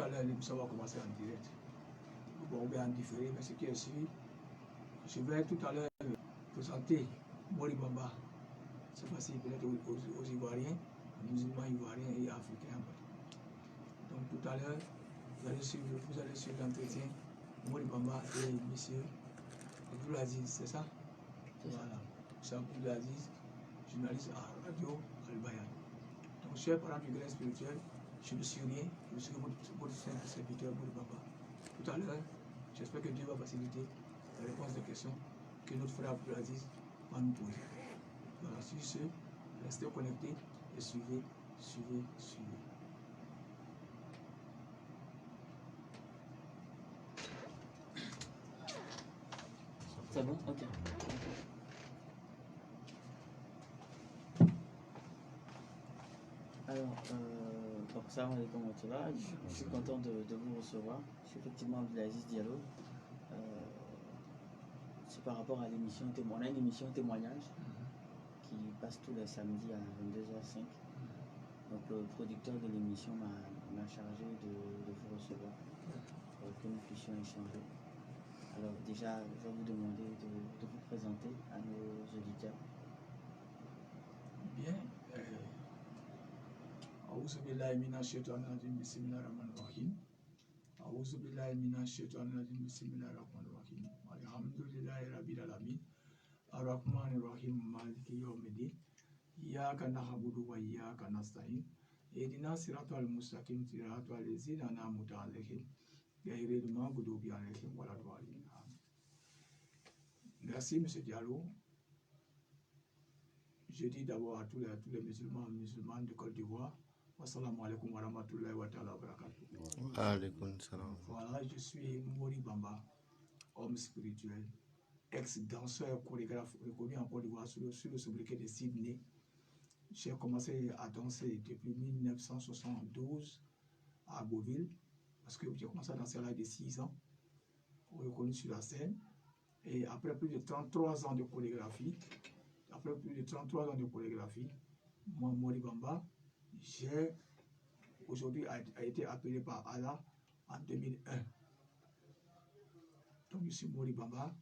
à l'heure, l'émission va commencer en direct. Bon, ou bien en différé, mais ce qui est sûr, je vais tout à l'heure présenter Mori Bamba. C'est facile peut-être aux Ivoiriens, aux musulmans ivoiriens et africains. Donc tout à l'heure, vous allez suivre l'entretien Mori Bamba et monsieur Abdoulaziz, c'est ça? Voilà. C'est Abdoulaziz, journaliste à Radio Al-Bayan. Donc, chers parents du grand spirituel, je ne suis rien, je suis votre simple serviteur Mori Bamba. Tout à l'heure, j'espère que Dieu va faciliter la réponse des questions que notre frère Abdoulaziz va nous poser. Voilà, sur ce, restez connectés et suivez. C'est bon? Ok. Alors, salam alaikum wa rahmatullah. Je suis content de vous recevoir. Je suis effectivement Abdoulaziz Diallo. C'est par rapport à l'émission témoignage. On a une émission témoignage qui passe tous les samedis à 22h05. Donc le producteur de l'émission m'a chargé de vous recevoir pour que nous puissions échanger. Alors déjà, je vais vous demander de vous présenter à nos auditeurs. Bien. A'udhu billahi minash shaitanir rajim, bismillahir rahmanir rahim. A'udhu billahi minash shaitanir rajim, bismillahir rahmanir rahim. Alhamdulillahi rabbil alamin. Ar-Rahmanir Rahim, Maliki yawmiddin. Iyyaka na'budu wa iyyaka nasta'in. Ihdina siratal mustaqim, siratal ladzina an'amta 'alaihim, ghayril maghdubi 'alaihim waladdallin. Merci, M. Diallo. Je dis d'abord à tous les musulmans de Côte d'Ivoire, Assalamu alaikum wa rahmatullahi wa ta'ala wa barakatuh. Alaikum salam. Voilà, je suis Mori Bamba, homme spirituel, ex-danseur chorégraphe reconnu en Côte d'Ivoire sur le sobriquet de Sydney. J'ai commencé à danser depuis 1972 à Beauville, parce que j'ai commencé à danser à l'âge de 6 ans, reconnu sur la scène. Et après plus de 33 ans de chorégraphie, moi, Mori Bamba, j'ai aujourd'hui été appelé par Allah en 2001. Donc je suis Mori Bamba,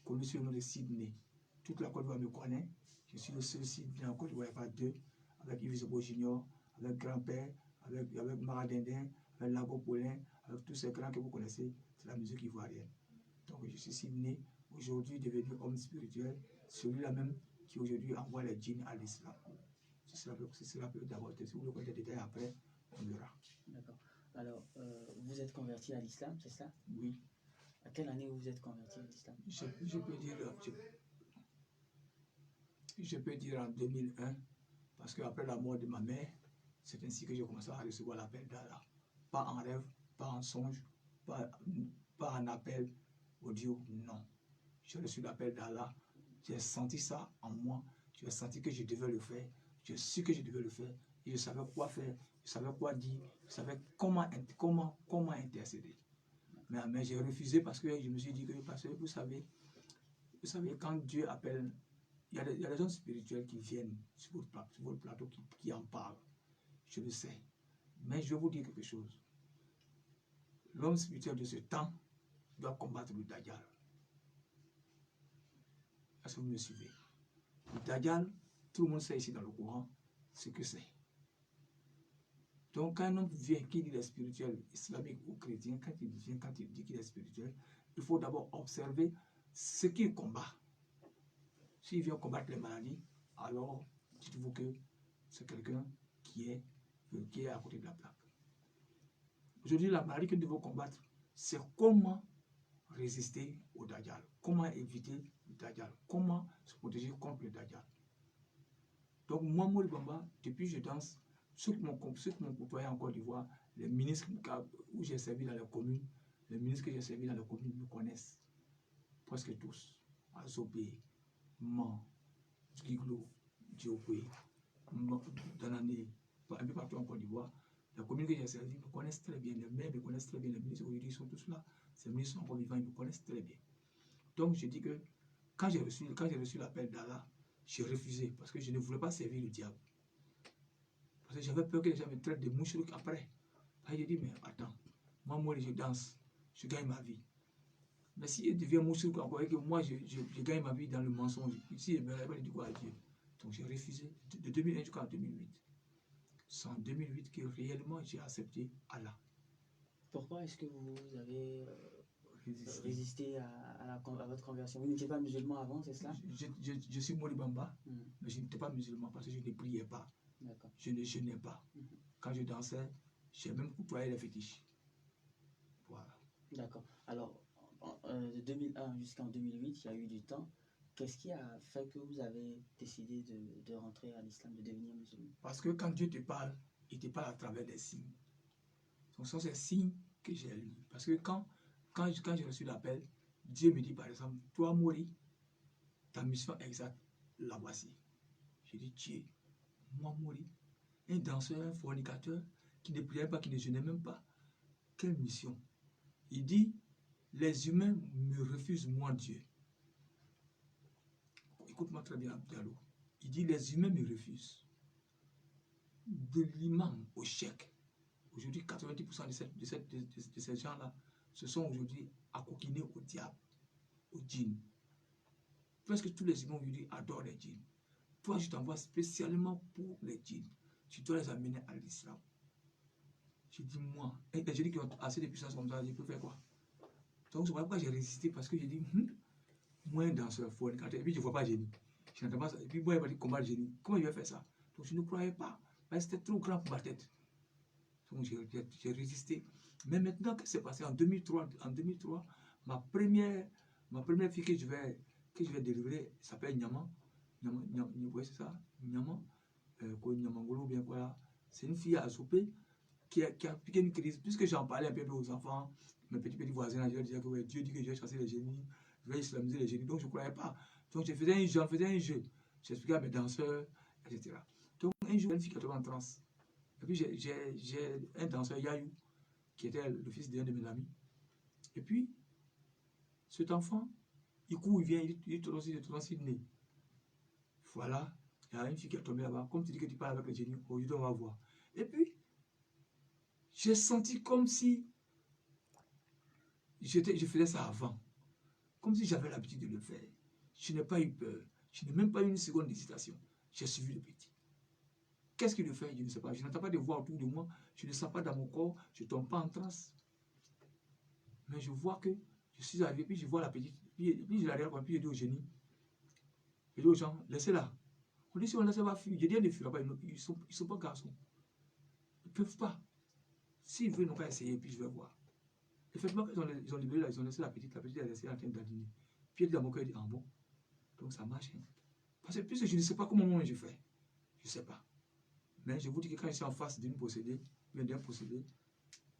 connu sur le nom de Sydney. Toute la Côte d'Ivoire me connaît. Je suis le seul Sydney en Côte d'Ivoire, il n'y a pas deux, avec Yves Zobo Junior, avec Grand-Père, avec Maradindin, avec Lago Paulin, avec tous ces grands que vous connaissez, c'est la musique ivoirienne. Donc je suis Sydney, aujourd'hui devenu homme spirituel, celui-là même qui aujourd'hui envoie les djinns à l'islam. C'est cela peut d'abord, si vous le connaissez des détails après, on verra. D'accord. Alors, vous êtes converti à l'islam, c'est ça? Oui. À quelle année vous êtes converti à l'islam? Je peux dire en 2001, parce qu'après la mort de ma mère, c'est ainsi que j'ai commencé à recevoir l'appel d'Allah. Pas en rêve, pas en songe, pas en appel audio, non. J'ai reçu l'appel d'Allah, j'ai senti ça en moi, j'ai senti que je devais le faire, j'ai su que je devais le faire, et je savais quoi faire, je savais quoi dire, je savais comment intercéder. Mais j'ai refusé parce que je me suis dit que, parce que vous savez, quand Dieu appelle, il y a des gens spirituels qui viennent sur votre plateau qui en parlent. Je le sais. Mais je vais vous dire quelque chose. L'homme spirituel de ce temps doit combattre le Dajjal. Est-ce que vous me suivez? Le Dajjal, tout le monde sait ici dans le courant ce que c'est. Donc quand un homme vient qui dit qu'il est spirituel, islamique ou chrétien, quand il dit qu'il est spirituel, il faut d'abord observer ce qu'il combat. S'il vient combattre les maladies, alors dites-vous que c'est quelqu'un qui est à côté de la plaque. Aujourd'hui, la maladie que nous devons combattre, c'est comment résister au Dajjal, comment éviter le Dajjal, comment se protéger contre le Dajjal. Donc moi, Mori Bamba, depuis que je danse, ceux qui m'ont côtoyé en Côte d'Ivoire, les ministres où j'ai servi dans les communes, les ministres que j'ai servi dans les communes me connaissent, presque tous. Azobé, Man, Giglo, Diopé, Danané, un peu partout en Côte d'Ivoire. Les communes que j'ai servi me connaissent très bien, les maires me connaissent très bien, les ministres aujourd'hui sont tous là, ces ministres sont encore vivants, ils me connaissent très bien. Donc je dis que quand j'ai reçu l'appel d'Allah, j'ai refusé parce que je ne voulais pas servir le diable. Parce que j'avais peur que les gens me traitent de mouchrouk après. J'ai dit, mais attends, moi, je danse, je gagne ma vie. Mais si il devient moussouk encore et que moi, je gagne ma vie dans le mensonge, ici, il me révèle du quoi à Dieu. Donc j'ai refusé de 2001 jusqu'en 2008. C'est en 2008 que réellement j'ai accepté Allah. Pourquoi est-ce que vous avez résisté à votre conversion? Vous n'étiez pas musulman avant, c'est cela? Je suis Moribamba, mais je n'étais pas musulman parce que je ne priais pas. Je ne jeûnais pas. Quand je dansais, j'ai même côtoyé les fétiches. Voilà. D'accord. Alors, de 2001 jusqu'en 2008, il y a eu du temps. Qu'est-ce qui a fait que vous avez décidé de rentrer à l'islam, de devenir musulman? Parce que quand Dieu te parle, il te parle à travers des signes. Donc, ce sont ces signes que j'ai lus. Parce que quand j'ai reçu l'appel, Dieu me dit par exemple, toi, Mori, ta mission exacte, la voici. Je dis, Dieu, moi, Mori, un danseur, un fornicateur, qui ne priait pas, qui ne jeûnait même pas. Quelle mission? Il dit, les humains me refusent, moi, Dieu. Écoute-moi très bien, Diallo. Il dit, les humains me refusent. De l'imam au cheikh. Aujourd'hui, 90% de ces gens-là se sont aujourd'hui accoquinés au diable, au djinn. Presque tous les imams aujourd'hui adorent les djinns. Toi, je t'envoie spécialement pour les djinns. Tu dois les amener à l'islam. J'ai dit, moi, et j'ai dit qu'ils ont assez de puissance comme ça, je peux faire quoi? Donc, c'est pourquoi j'ai résisté, parce que j'ai dit, moi, un danseur, fornicateur, et puis je ne vois pas génie. Je n'entends pas ça. Et puis, moi, il m'a dit, combat le génie. Comment il va faire ça? Donc, je ne croyais pas. C'était trop grand pour ma tête. Donc, j'ai résisté. Mais maintenant, qu'est-ce qui s'est passé en 2003, ma première fille que je vais délivrer s'appelle Nyama. Oui, c'est ça, Nyama. Nyamangolo, bien quoi. C'est une fille à Azopé qui a piqué une crise. Puisque j'en parlais un peu aux enfants, mes petits voisins, je leur disais que ouais, Dieu dit que je vais chasser les génies, je vais islamiser les génies. Donc, je ne croyais pas. Donc, j'en faisais un jeu. J'expliquais à mes danseurs, etc. Donc, un jour, une fille qui est tombée en transe. Et puis, j'ai un danseur, Yayou, qui était le fils d'un de mes amis. Et puis, cet enfant, il court, il vient, il tourne le nez. Voilà, il y a une fille qui est tombée là-bas. Comme tu dis que tu parles avec les génies, aujourd'hui, on va voir. Et puis, j'ai senti comme si je faisais ça avant. Comme si j'avais l'habitude de le faire. Je n'ai pas eu peur. Je n'ai même pas eu une seconde d'hésitation. J'ai suivi le petit. Qu'est-ce qu'il le fait? Je ne sais pas. Je n'entends pas de voix autour de moi. Je ne sens pas dans mon corps. Je ne tombe pas en transe. Mais je vois que je suis arrivé, puis je vois la petite. Puis je la regarde, puis je dis au génie. Je dis aux gens, laissez-la. On dit si on laisse la fuir. Je dis, elle ne fuira pas. Ils sont pas garçons. Ils ne peuvent pas. S'ils veulent, ils n'ont qu'à essayer, puis je vais voir. Effectivement, ils ont libéré là, ils ont laissé la petite elle est restée en train d'adiner. Puis elle dit dans mon cœur, elle dit, ah bon, donc ça marche. Hein. Parce que puisque je ne sais pas comment moi je fais, je ne sais pas. Mais je vous dis que quand je suis en face d'une possédée, d'un possédé,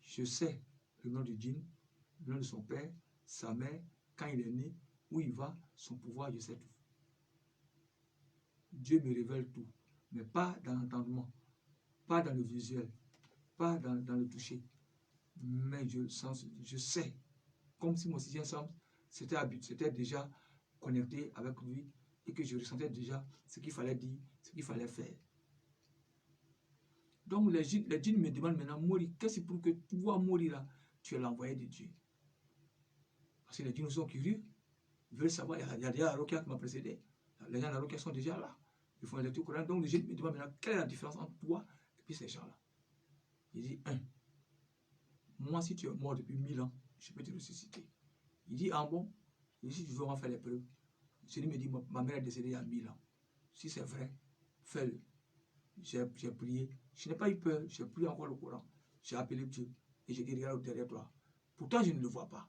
je sais le nom du djinn, le nom de son père, sa mère, quand il est né, où il va, son pouvoir, je sais tout. Dieu me révèle tout, mais pas dans l'entendement, pas dans le visuel, pas dans le toucher. Mais je sais, comme si mon sixième sens c'était déjà connecté avec lui et que je ressentais déjà ce qu'il fallait dire, ce qu'il fallait faire. Donc les djinns me demandent maintenant, Mori, qu'est-ce que pour que toi, Mori, là, tu es l'envoyé de Dieu? Parce que les djinns sont curieux, ils veulent savoir, il y a déjà la Rokia qui m'a précédé, les gens de la Rokia sont déjà là, ils font les lectures Coran. Donc les djinns me demandent maintenant, quelle est la différence entre toi et puis ces gens-là? Il dit, moi, si tu es mort depuis 1000 ans, je peux te ressusciter. Il dit, ah bon? Il dit, si tu veux, on va faire les preuves. Celui me dit, ma mère est décédée il y a 1000 ans. Si c'est vrai, fais-le. J'ai prié. Je n'ai pas eu peur. J'ai prié encore le Coran. J'ai appelé Dieu. Et j'ai dit, regarde derrière toi. Pourtant, je ne le vois pas.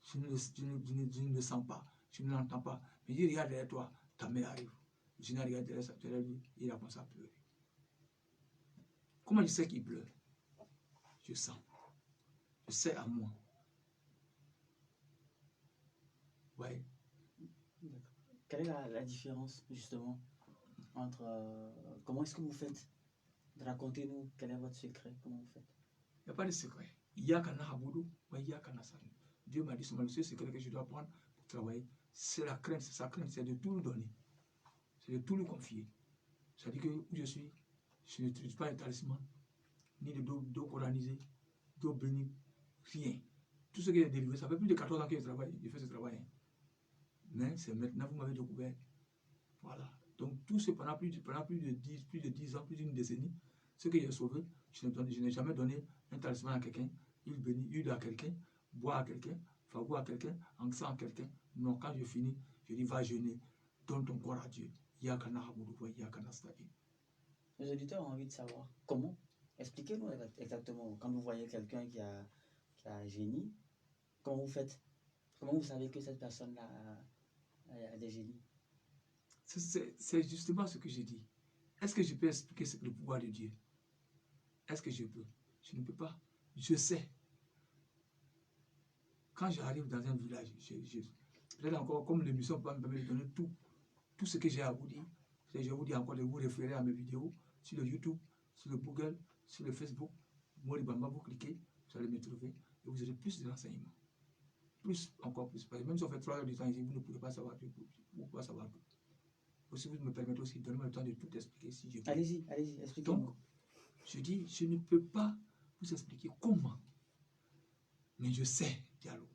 Je ne le sens pas. Je ne l'entends pas. Mais il dit, regarde derrière toi. Ta mère arrive. Je n'ai regardé derrière lui. Il a commencé à pleurer. Comment je sais qu'il pleure? Je sens. Je sais à moi. Ouais. Quelle est la différence, justement, entre... comment est-ce que vous faites? Racontez-nous, quel est votre secret? Comment vous faites? Il n'y a pas de secret. Il y a qu'un Haboudou, mais il y a qu'un Asani. Dieu m'a dit, le seul secret que je dois prendre pour travailler, c'est la crainte, c'est sa crainte, c'est de tout lui donner. C'est de tout lui confier. C'est-à-dire que où je suis, je n'utilise pas un talisman, ni de dos coranisé, dos béni. Rien. Tout ce qui est délivré, ça fait plus de 14 ans que je fais ce travail. Hein. Mais c'est maintenant que vous m'avez découvert. Voilà. Donc, tout ce pendant plus de 10 ans, plus d'une décennie, ce que j'ai sauvé, je n'ai jamais donné un talisman à quelqu'un, il bénit, il à quelqu'un, boit à quelqu'un, favor à quelqu'un, encens à quelqu'un. Non, quand je finis, je dis va jeûner, donne ton corps à Dieu. Les auditeurs ont envie de savoir comment. Expliquez-nous exactement, quand vous voyez quelqu'un qui a génie, comment vous faites? Comment vous savez que cette personne-là a des génies? C'est justement ce que j'ai dit. Est-ce que je peux expliquer le pouvoir de Dieu? Est-ce que je peux? Je ne peux pas. Je sais. Quand j'arrive dans un village, peut-être encore, comme l'émission peut me permettre de donner tout ce que j'ai à vous dire, je vous dis encore de vous référer à mes vidéos sur le YouTube, sur le Google, sur le Facebook. Moribamba, vous cliquez, vous allez me trouver et vous aurez plus de renseignements. Plus, encore plus. Parce que même si on fait 3 heures de temps ici, vous ne pourrez pas savoir tout. Vous ne pouvez pas savoir tout. Aussi, vous me permettez aussi, donnez-moi le temps de tout expliquer si je peux. Allez-y, expliquez-moi. Donc, je dis, je ne peux pas vous expliquer comment. Mais je sais, Diallo.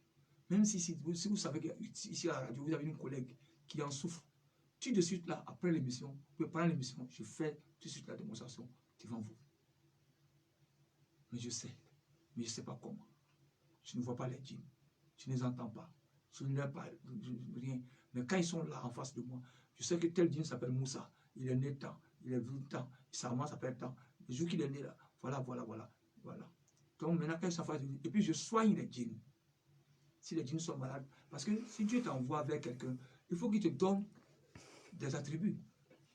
Même si vous savez qu'ici à la radio, vous avez une collègue qui en souffre, tout de suite là, après l'émission, pendant l'émission, je fais tout de suite la démonstration devant vous. Mais je sais. Mais je ne sais pas comment. Je ne vois pas les djinns. Je ne les entends pas. Je ne leur parle rien. Mais quand ils sont là en face de moi, je sais que tel djinn s'appelle Moussa. Il est né tant. Il est venu tant. Sa maman s'appelle tant. Le jour qu'il est né là, voilà. Donc maintenant, quand ils sont en face de lui, et puis je soigne les djinns. Si les djinns sont malades. Parce que si Dieu t'envoie vers quelqu'un, il faut qu'il te donne des attributs.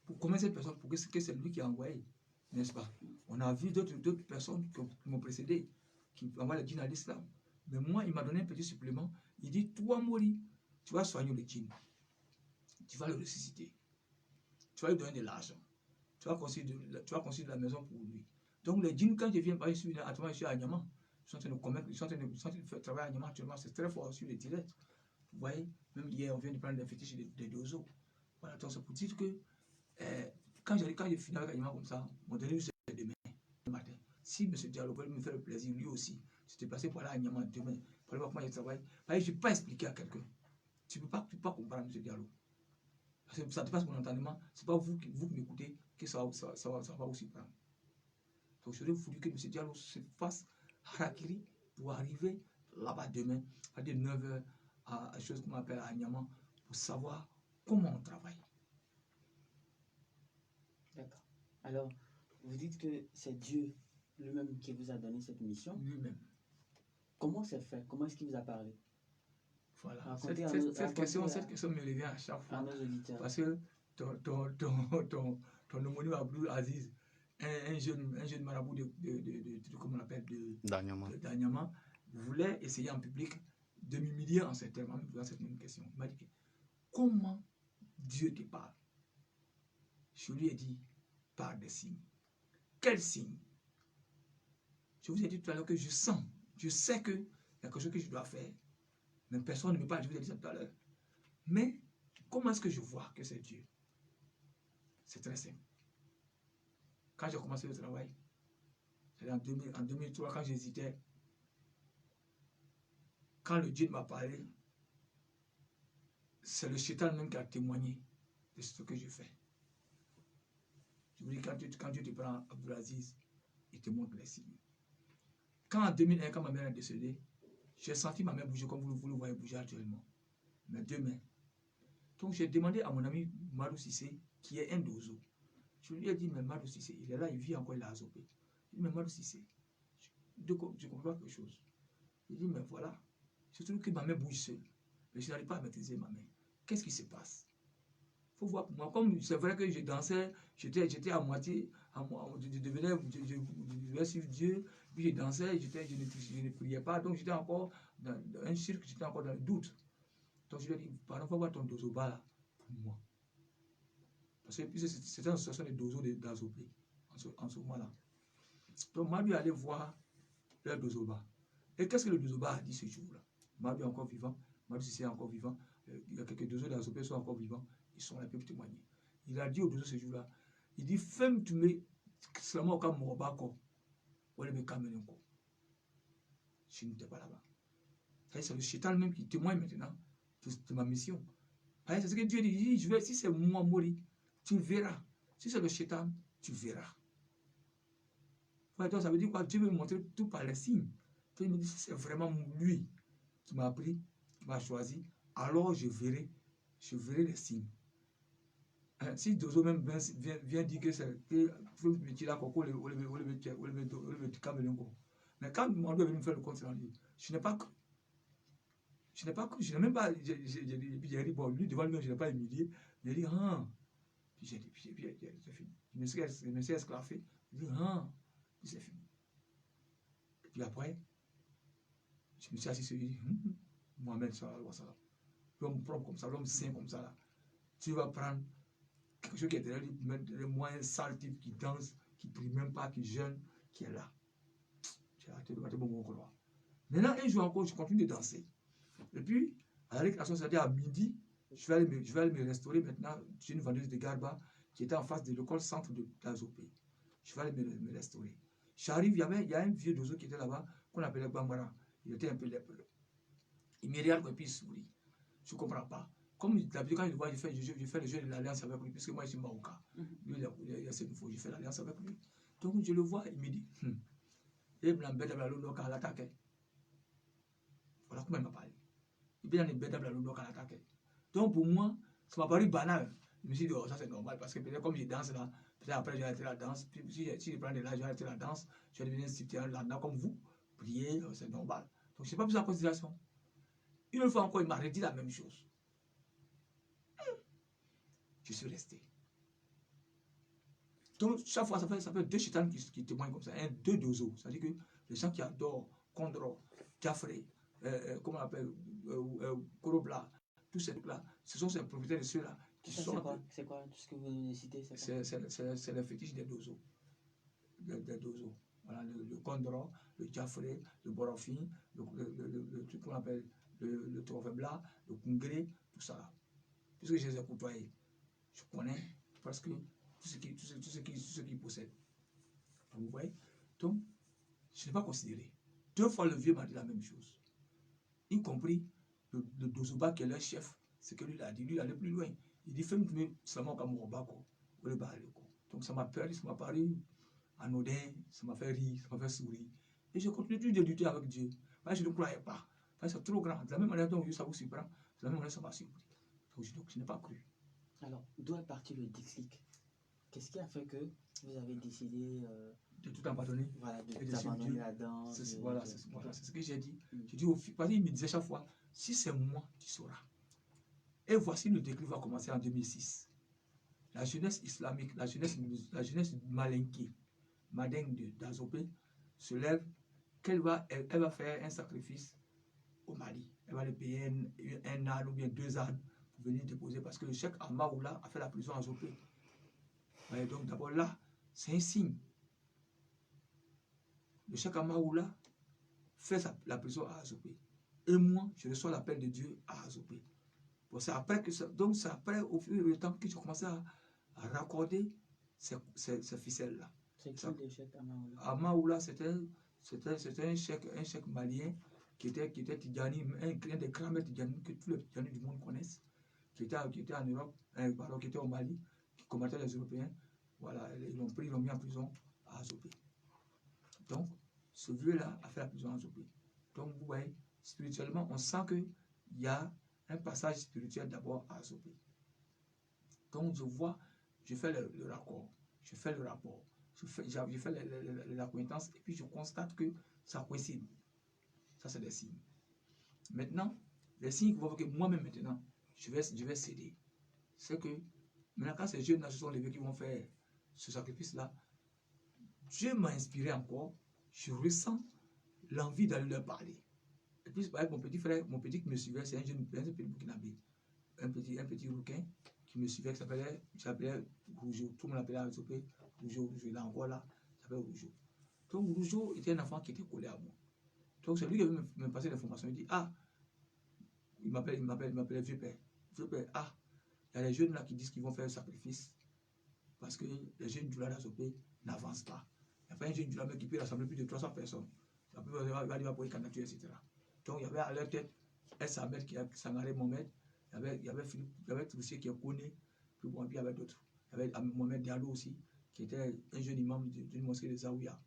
Pour connaître cette personne, pour que c'est lui qui a envoyé. N'est-ce pas? On a vu d'autres personnes qui m'ont précédé, qui envoient les djinns à l'islam. Mais moi, il m'a donné un petit supplément. Il dit, toi, Mori, tu vas soigner le djinn. Tu vas le ressusciter. Tu vas lui donner de l'argent. Tu vas construire de la maison pour lui. Donc, les djinns, quand je viens par ici, je suis à Niamey. Ils sont en train de commettre, ils sont en train de faire travailler à Niamey actuellement. C'est très fort sur les directs. Vous voyez, même hier, on vient de prendre des fétiches des dozos. Voilà, donc c'est pour dire que quand je finis avec Niamey comme ça, mon dernier c'est demain, le matin. Si M. Diallo veut me faire le plaisir, lui aussi, c'était passé par là à Niamey demain, pour voir comment il travaille. Je ne peux pas expliquer à quelqu'un. Tu ne peux pas comprendre M. Diallo. Parce que ça dépasse mon entendement. Ce n'est pas vous qui m'écoutez que ça va aussi prendre. Donc j'aurais voulu que M. Diallo se fasse harakiri pour arriver là-bas demain, à 9h, à une chose qu'on appelle à Niamey, pour savoir comment on travaille. D'accord. Alors, vous dites que c'est Dieu lui-même qui vous a donné cette mission. Lui-même. Comment c'est fait? Comment est-ce qu'il vous a parlé? Voilà. Cette question me revient à chaque fois. Parce que ton homonyme Abdul Aziz, un jeune marabout de comment on appelle, de Danyama, voulait essayer en public de m'humilier en ces termes, en me posant cette même question. Il m'a dit, comment Dieu te parle? Je lui ai dit, par des signes. Quels signes? Je vous ai dit tout à l'heure que je sens, je sais qu'il y a quelque chose que je dois faire. Mais personne ne me parle, je vous ai dit ça tout à l'heure. Mais comment est-ce que je vois que c'est Dieu? C'est très simple. Quand j'ai commencé le travail, c'était en 2003, quand j'hésitais, quand le Dieu m'a parlé, c'est le Shaitan même qui a témoigné de ce que je fais. Je vous dis, quand Dieu te prend Abdulaziz, il te montre les signes. Quand en 2001, quand ma mère est décédée, j'ai senti ma mère bouger comme vous le voyez bouger actuellement. Mes deux mains. Donc j'ai demandé à mon ami Madou Sissé, qui est un dozo. Je lui ai dit, mais Madou Sissé, il est là, il vit encore, il a azopé. Je lui ai dit, mais Madou Sissé, je comprends quelque chose. Il dit, mais voilà, je trouve que ma main bouge seule. Mais je n'arrive pas à maîtriser ma main. Qu'est-ce qui se passe? Il faut voir pour moi. Comme c'est vrai que je dansais, j'étais à moitié, je devais suivre Dieu, puis je dansais, je ne priais pas, donc j'étais encore dans un cirque, j'étais encore dans le doute. Donc je lui ai dit, pardon, il faut voir ton dozoba là, pour moi. Parce que c'était une situation de dozo d'azopé, en ce moment-là. Donc moi, lui allait voir le dozoba. Et qu'est-ce que le dozoba a dit ce jour-là? Madou est encore vivant, Madou Sissé est encore vivant, il y a quelques dozos d'azopé qui sont encore vivants, ils sont là pour témoigner. Il a dit au dozo ce jour-là, il dit, femme tu me seulement au cas morobako, ou elle me camène encore. je n'étais pas là-bas. C'est le Shaitan même qui témoigne maintenant de ma mission. C'est ce que Dieu dit, si c'est moi mourir, tu verras. Si c'est le Shaitan, tu verras. Donc ça veut dire quoi? Dieu veut me montrer tout par les signes. Dieu me dit, si c'est vraiment lui qui m'a pris, qui m'a choisi, alors je verrai les signes. Si Dozo même vient dire que c'est que mais quand mon Dieu est venu me faire le compte rendu, je n'ai pas cru. Je n'ai pas cru, je n'ai même pas. J'ai dit, bon, lui devant lui, je n'ai pas humilié. J'ai dit, ah. Puis j'ai dit, c'est fini. Je me suis esclaffé. J'ai dit, ah. Puis c'est fini. Et puis après, je me suis assis sur lui. Mohamed, ça va. L'homme propre comme ça, l'homme saint comme ça, là. Tu vas prendre quelque chose qui est derrière lui, mettre le moins sale type qui danse, qui ne prie même pas, qui jeûne, qui est là. J'ai arrêté de battre mon croix. Maintenant, un jour encore, je continue de danser. Et puis, à la récréation, c'est-à-dire à midi, je vais aller me restaurer maintenant. J'ai une vendeuse de Garba qui était en face de l'école centre de l'Azopé. Je vais aller me restaurer. J'arrive, il y a un vieux dozo qui était là-bas, qu'on appelait Bambara. Il était un peu lépreux. Il me regarde et puis il sourit. Je ne comprends pas. Comme d'habitude, quand il voit, je fais le jeu de l'alliance avec lui, puisque moi je suis Maoka. Lui, il a cette fois, je fais l'alliance avec lui. Donc je le vois, il me dit, voilà comment il m'a parlé. Donc pour moi, ça m'a paru banal. Je me suis dit, oh, ça c'est normal, parce que peut-être comme je danse là, peut-être après j'ai arrêté la danse, puis si je prends de l'âge, j'ai arrêté la danse, je vais devenir un citoyen lambda comme vous, prier, c'est normal. Donc je n'ai pas pris en considération. Une fois encore, il m'a redit la même chose. Je suis resté. Donc, chaque fois, ça fait deux chétans qui témoignent comme ça, deux dozos. C'est-à-dire que les gens qui adorent Kondro, Jafré, comment on appelle, Korobla, tous ces trucs-là, ce sont ces propriétaires de ceux-là qui ça, sont. C'est quoi tout ce que vous venez de citer? C'est le fétiche des dozos. Des dozos. Voilà, le Kondro, le Jafré, le Borofin, le truc qu'on appelle le Trofebla, le Kungré, tout ça. Puisque je les ai côtoyés, je connais parce que tout ce qu'ils possèdent. Vous voyez? Donc, je n'ai pas considéré. Deux fois, le vieux m'a dit la même chose. Y compris le Dozoba qui est leur chef. C'est que lui, il a dit, lui, il allait plus loin. Il dit, fais-moi seulement comme Robako. Donc, ça m'a perdu, ça m'a paru anodin, ça m'a fait rire, ça m'a fait sourire. Et je continue toujours de lutter avec Dieu. Parce que je ne croyais pas. Parce que c'est trop grand. De la même manière dont ça vous surprend, de la même manière ça m'a surpris. Donc, je n'ai pas cru. Alors, d'où est parti le déclic? Qu'est-ce qui a fait que vous avez décidé de tout abandonner? Voilà, d'abandonner la danse. Voilà, c'est ce que j'ai dit. Je dis parce qu'il me disait chaque fois, si c'est moi, tu sauras. Et voici le déclic va commencer en 2006. La jeunesse islamique, la jeunesse malinquée, Madeng d'Azopé, se lève, elle va faire un sacrifice au Mali. Elle va lui payer un âne ou bien 2 ânes pour venir déposer parce que le cheikh Amaoula a fait la prison à Azopé. Donc d'abord là, c'est un signe. Le cheikh Amaoula fait la prison à Azopé. Et moi, je reçois l'appel de Dieu à Azopé. Bon, c'est après donc c'est après, au fur et à mesure que j'ai commencé à raccorder ces ficelles-là. C'est qui le cheikh Amaoula? Amaoula, c'était un cheikh malien qui était Tidjani, un des grands maîtres Tidjani que tous les Tidjani du monde connaissent, qui était en Europe, qui était au Mali, qui combattait les Européens. Voilà, ils l'ont pris, ils l'ont mis en prison à Azopé. Donc, ce vieux-là a fait la prison à Azopé. Donc, vous voyez, spirituellement, on sent qu'il y a un passage spirituel d'abord à Azopé. Donc, je fais le raccord, je fais le rapport, je fais l'acquaintance, et puis je constate que ça coïncide. Ça, c'est des signes. Maintenant, les signes qui vont faire que moi-même, maintenant, je vais céder. C'est que, maintenant, quand ces jeunes-là se sont levés qui vont faire ce sacrifice-là, Dieu m'a inspiré encore, je ressens l'envie d'aller leur parler. Et puis, avec mon petit frère, mon petit qui me suivait, c'est un petit burkinabé, un petit rouquin qui me suivait, qui s'appelait Rougeau. Tout le monde l'appelait à Azopé, Rougeau, il est encore là, il s'appelle Rougeau. Donc, Rougeau était un enfant qui était collé à moi. Donc, c'est lui qui avait me passé l'information. Il dit, ah, il m'appelle vieux père. Vieux père, ah, il y a les jeunes là qui disent qu'ils vont faire un sacrifice parce que les jeunes du d'Azopé n'avancent pas. Il n'y a pas un jeune du qui peut rassembler plus de 300 personnes. La plupart il va dire pour les candidatures, etc. Donc il y avait à leur tête S. Ahmed qui a Sangaré Mohamed, il y avait Philippe, il y avait Troussier qui est connu, puis bon, puis il y avait d'autres. Il y avait Mohamed Diallo aussi, qui était un jeune imam d'une mosquée de Zawiya.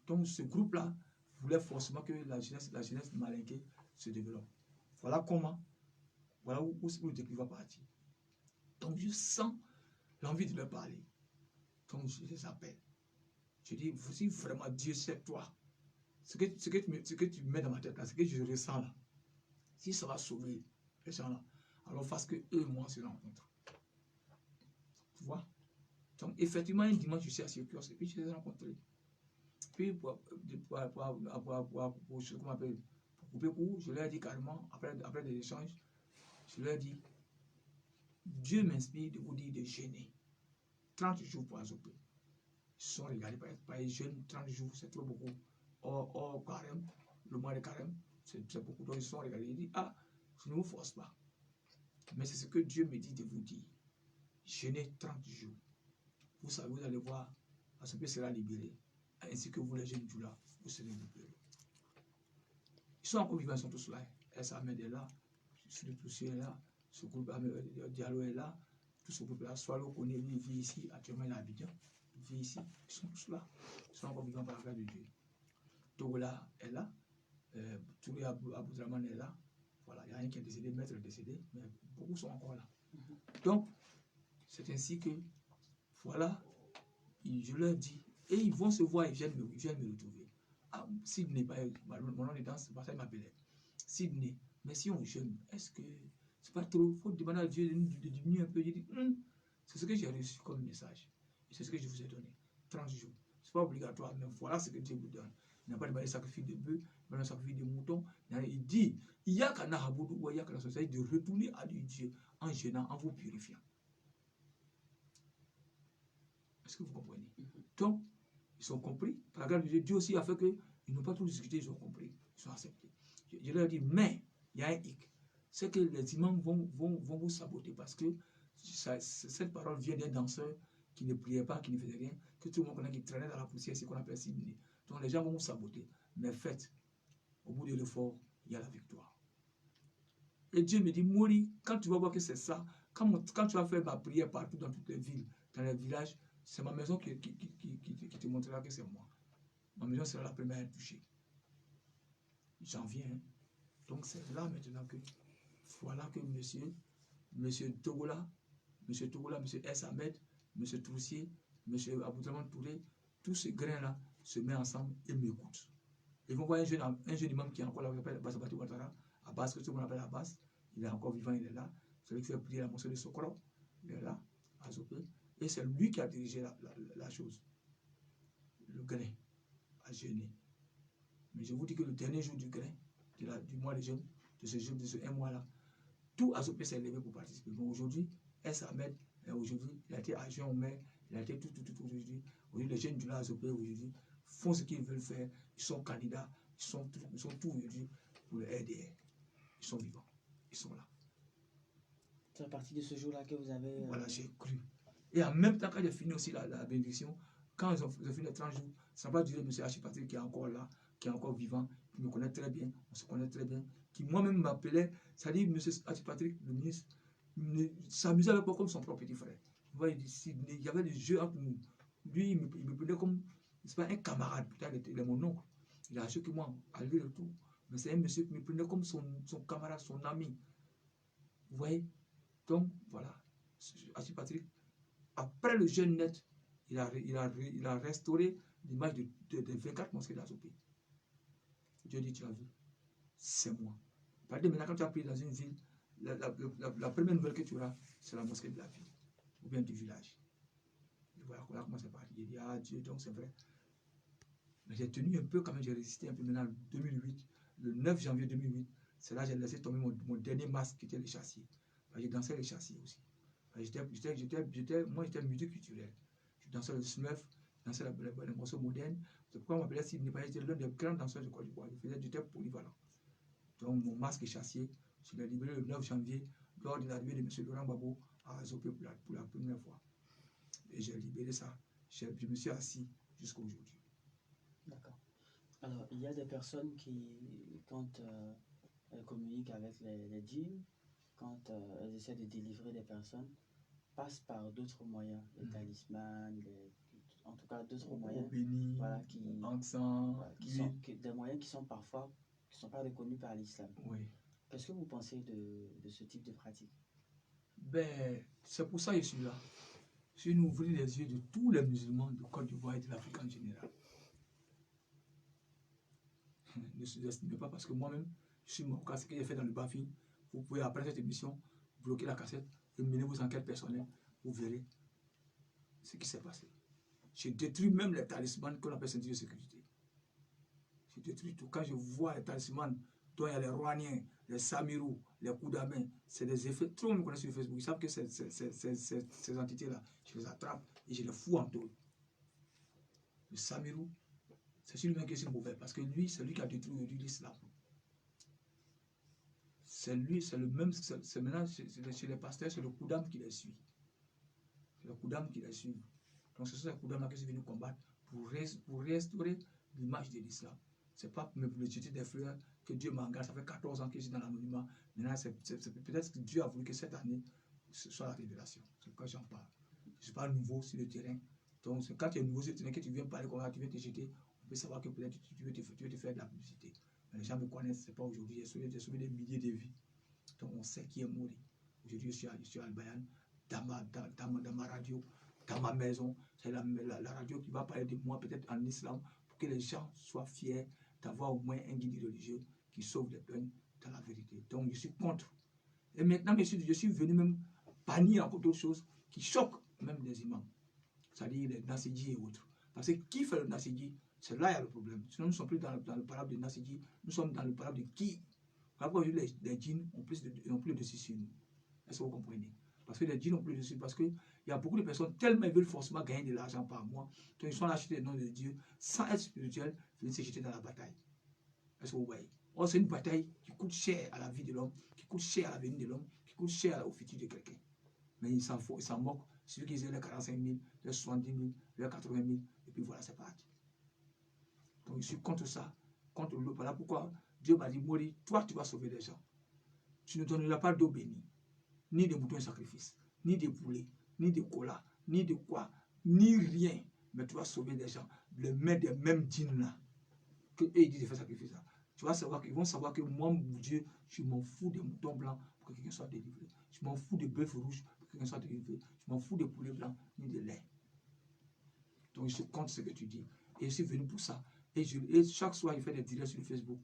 Donc ce groupe-là voulait forcément que la jeunesse malinquée se développe. Voilà comment, voilà où le déclic va partir. Donc je sens l'envie de leur parler. Donc je les appelle. Je dis, si vraiment Dieu c'est toi, ce que tu mets dans ma tête là, ce que je ressens là, si ça va sauver les gens là, alors fasse que eux et moi se rencontrent. Tu vois? Donc effectivement, un dimanche, je suis assis au kiosque et puis je les ai rencontrés. Puis pour couper court, je leur ai dit carrément, après des échanges, je leur ai dit, Dieu m'inspire de vous dire de jeûner. 30 jours pour Azopé. Ils sont regardés par les jeunes, 30 jours, c'est trop beaucoup. Or, carême, le mois de carême, c'est beaucoup. Donc ils sont regardés. Ils disent, ah, je ne vous force pas. Mais c'est ce que Dieu me dit de vous dire. Jeûnez 30 jours. Vous savez, vous allez voir, Azopé sera libéré. Ainsi que vous, les jeunes du là, vous serez libérés. Ils sont encore vivants, ils sont tous là. S. Ahmed est là, Sud Toussier est là, ce groupe Diallo est là, tout ce groupe-là. Swallow connaît, lui, il vit ici, actuellement il est à Abidjan. Il vit ici, ils sont tous là. Ils sont encore vivants par la grâce de Dieu. Togola est là, Touré Aboudraman est là. Voilà, il n'y a rien qui est décédé, Maître est décédé, mais beaucoup sont encore là. Donc, c'est ainsi que, voilà, je leur dis, et ils vont se voir, ils viennent me retrouver. Ah, Sydney, mon nom est dans ce passage, il m'appelait. Sydney, mais si on jeûne, est-ce que c'est pas trop? Il faut demander à Dieu de diminuer un peu. Je dis, c'est ce que j'ai reçu comme message. Et c'est ce que je vous ai donné. 30 jours. Ce n'est pas obligatoire, mais voilà ce que Dieu vous donne. Il n'a pas demandé sacrifice de bœuf, il n'a pas sacrifice de mouton. Il dit, il y a qu'à Nahaboudou ou il y a qu'à la société de retourner à Dieu en jeûnant, en vous purifiant. Est-ce que vous comprenez? Donc, ils sont compris. Par la grâce de Dieu, Dieu aussi a fait qu'ils n'ont pas tout discuté, ils ont compris, ils sont acceptés. Je leur dis, mais il y a un hic. C'est que les imams vont vous saboter parce que cette parole vient d'un danseur qui ne priait pas, qui ne faisait rien, que tout le monde connaît, qui traînait dans la poussière, c'est ce qu'on appelle Sydney. Donc les gens vont vous saboter. Mais faites, au bout de l'effort, il y a la victoire. Et Dieu me dit, Mori, quand tu vas voir que c'est ça, quand tu vas faire ma prière partout dans toutes les villes, dans les villages, c'est ma maison qui te montrera que c'est moi. Ma maison sera la première à être touchée. J'en viens. Hein. Donc c'est là maintenant que, voilà que monsieur Togola, monsieur S. Ahmed, monsieur Troussier, monsieur Aboudraman Touré, tous ces grains-là se mettent ensemble et m'écoutent. Ils vont voir un jeune imam qui est encore là, on appelle Bassabati Ouattara, Abbas, que tout le monde appelle Abbas, il est encore vivant, il est là. Celui qui fait prier la mosquée de Sokoro, il est là, à Zopé. Et c'est lui qui a dirigé la chose. Le grain a jeûné. Mais je vous dis que le dernier jour du grain, du mois de jeûne, de ce un mois-là, tout Azopé s'est levé pour participer. Mais aujourd'hui, S. Ahmed, aujourd'hui, il a été agent au maire, il a été tout aujourd'hui. Aujourd'hui, les jeunes du Azopé aujourd'hui font ce qu'ils veulent faire. Ils sont candidats, ils sont tout aujourd'hui pour le RDR. Ils sont vivants, ils sont là. C'est à partir de ce jour-là que vous avez... Voilà, j'ai cru. Et en même temps, quand j'ai fini aussi la bénédiction, quand ils ont fini les 30 jours, ça n'a pas duré, M. H. qui est encore là, qui est encore vivant, qui me connaît très bien, on se connaît très bien, qui moi-même m'appelait, c'est-à-dire M. H. Patrick, le ministre, s'amusait avec moi comme son propre petit frère. Il y avait des jeux entre nous. Lui, il me prenait comme, c'est pas un camarade, peut-être il est mon oncle. Il a acheté que moi, à lui le tout. Mais c'est un monsieur qui me prenait comme son camarade, son ami. Vous voyez? Donc, voilà. H. Patrick, après le jeûne net, il a restauré l'image de 24 mosquées d'Azopé. Dieu dit, tu as vu, c'est moi. Par exemple, maintenant, quand tu as prié dans une ville, la première nouvelle que tu auras, c'est la mosquée de la ville, ou bien du village. Et voilà comment c'est parti. J'ai dit, ah Dieu, donc c'est vrai. Mais j'ai tenu un peu quand même, j'ai résisté un peu maintenant, 2008, le 9 janvier 2008, c'est là que j'ai laissé tomber mon dernier masque qui était le châssis. J'ai dansé le châssis aussi. Moi, j'étais multiculturel. Je dansais le snuff, je dansais les morceaux modernes. C'est pourquoi on m'appelait Sidney, parce que j'étais l'un des grands danseurs de Côte d'Ivoire. J'étais polyvalent. Donc, mon masque est chassé. Je l'ai libéré le 9 janvier, lors de l'arrivée de M. Laurent Gbagbo à Azopé pour la première fois. Et j'ai libéré ça. Je me suis assis jusqu'à aujourd'hui. D'accord. Alors, il y a des personnes qui, quand elles communiquent avec les djinns, quand elles essaient de délivrer des personnes, passent par d'autres moyens, les talismans, en tout cas d'autres moyens, béni, voilà, encens, huile. des moyens qui sont parfois, qui ne sont pas reconnus par l'islam. Oui. Qu'est-ce que vous pensez de ce type de pratique? Ben, c'est pour ça que je suis là. Je viens ouvrir les yeux de tous les musulmans de Côte d'Ivoire et de l'Afrique en général. Ne sous-estimez pas parce que moi-même, je suis mon cas, ce que j'ai fait dans le Bafi. Vous pouvez, après cette émission, bloquer la cassette et mener vos enquêtes personnelles. Vous verrez ce qui s'est passé. J'ai détruit même les talismans qu'on appelle ceinture de sécurité. J'ai détruit tout. Quand je vois les talismans dont il y a les Rouaniens, les Samirou, les coups à main, c'est des effets. Tout le monde me connaît sur Facebook. Ils savent que ces entités-là, je les attrape et je les fous en tôle. Le Samirou, c'est celui-même qui est mauvais parce que lui, c'est lui qui a détruit l'islam. C'est lui, c'est le même, c'est maintenant chez les pasteurs, c'est le coup d'âme qui les suit. C'est le coup d'âme qui les suit. Donc c'est ce coup d'âme-là que je suis venu combattre pour restaurer l'image de l'islam. C'est pas pour me jeter des fleurs que Dieu m'engage. Ça fait 14 ans que je suis dans l'anonymat. Maintenant, peut-être que Dieu a voulu que cette année, ce soit la révélation. C'est pourquoi j'en parle. Je ne suis pas nouveau sur le terrain. Donc quand tu es nouveau sur le terrain, que tu viens parler comme ça, tu viens te jeter, on peut savoir que peut-être tu veux te faire de la publicité. Mais les gens me connaissent, ce n'est pas aujourd'hui. J'ai sauvé des milliers de vies. Donc on sait qui est mort. Aujourd'hui, je suis à Al-Bayan, dans ma radio, dans ma maison. C'est la radio qui va parler de moi, peut-être en islam, pour que les gens soient fiers d'avoir au moins un guide religieux qui sauve les peines dans la vérité. Donc je suis contre. Et maintenant, je suis venu même bannir encore d'autres choses qui choquent même les imams. C'est-à-dire les Nassidji et autres. Parce que qui fait le Nassidji? C'est là qu'il y a le problème. Sinon, nous ne sommes plus dans le parable de Nassidji, nous sommes dans le parable de qui? Après, les djinns ont plus de dessus sur nous. Est-ce que vous comprenez? Parce que les djinns ont plus de dessus. Parce qu'il y a beaucoup de personnes, tellement ils veulent forcément gagner de l'argent par mois, donc ils sont là acheter le nom de Dieu, sans être spirituels, ils viennent se jeter dans la bataille. Est-ce que vous voyez? Or, c'est une bataille qui coûte cher à la vie de l'homme, qui coûte cher à l'avenir de l'homme, qui coûte cher au futur de quelqu'un. Mais ils s'en moquent. Celui qui disait les 45 000, les 70 000, les 80 000, et puis voilà, c'est parti. Donc, je suis contre ça, contre l'eau. Voilà pourquoi Dieu m'a dit, Mori, toi, tu vas sauver les gens. Tu ne donneras pas d'eau bénie, ni de moutons de sacrifice, ni de poulets, ni de cola, ni de quoi, ni rien. Mais tu vas sauver les gens. Les mains des mêmes djinns là, que eux, ils disent de faire sacrifice là. Tu vas savoir qu'ils vont savoir que moi, mon Dieu, je m'en fous des moutons blancs pour que quelqu'un soit délivré. Je m'en fous des bœufs rouges pour que quelqu'un soit délivré. Je m'en fous des poulets blancs, ni de lait. Donc, je compte ce que tu dis. Et je suis venu pour ça. Et chaque soir, il fait des directs sur le Facebook.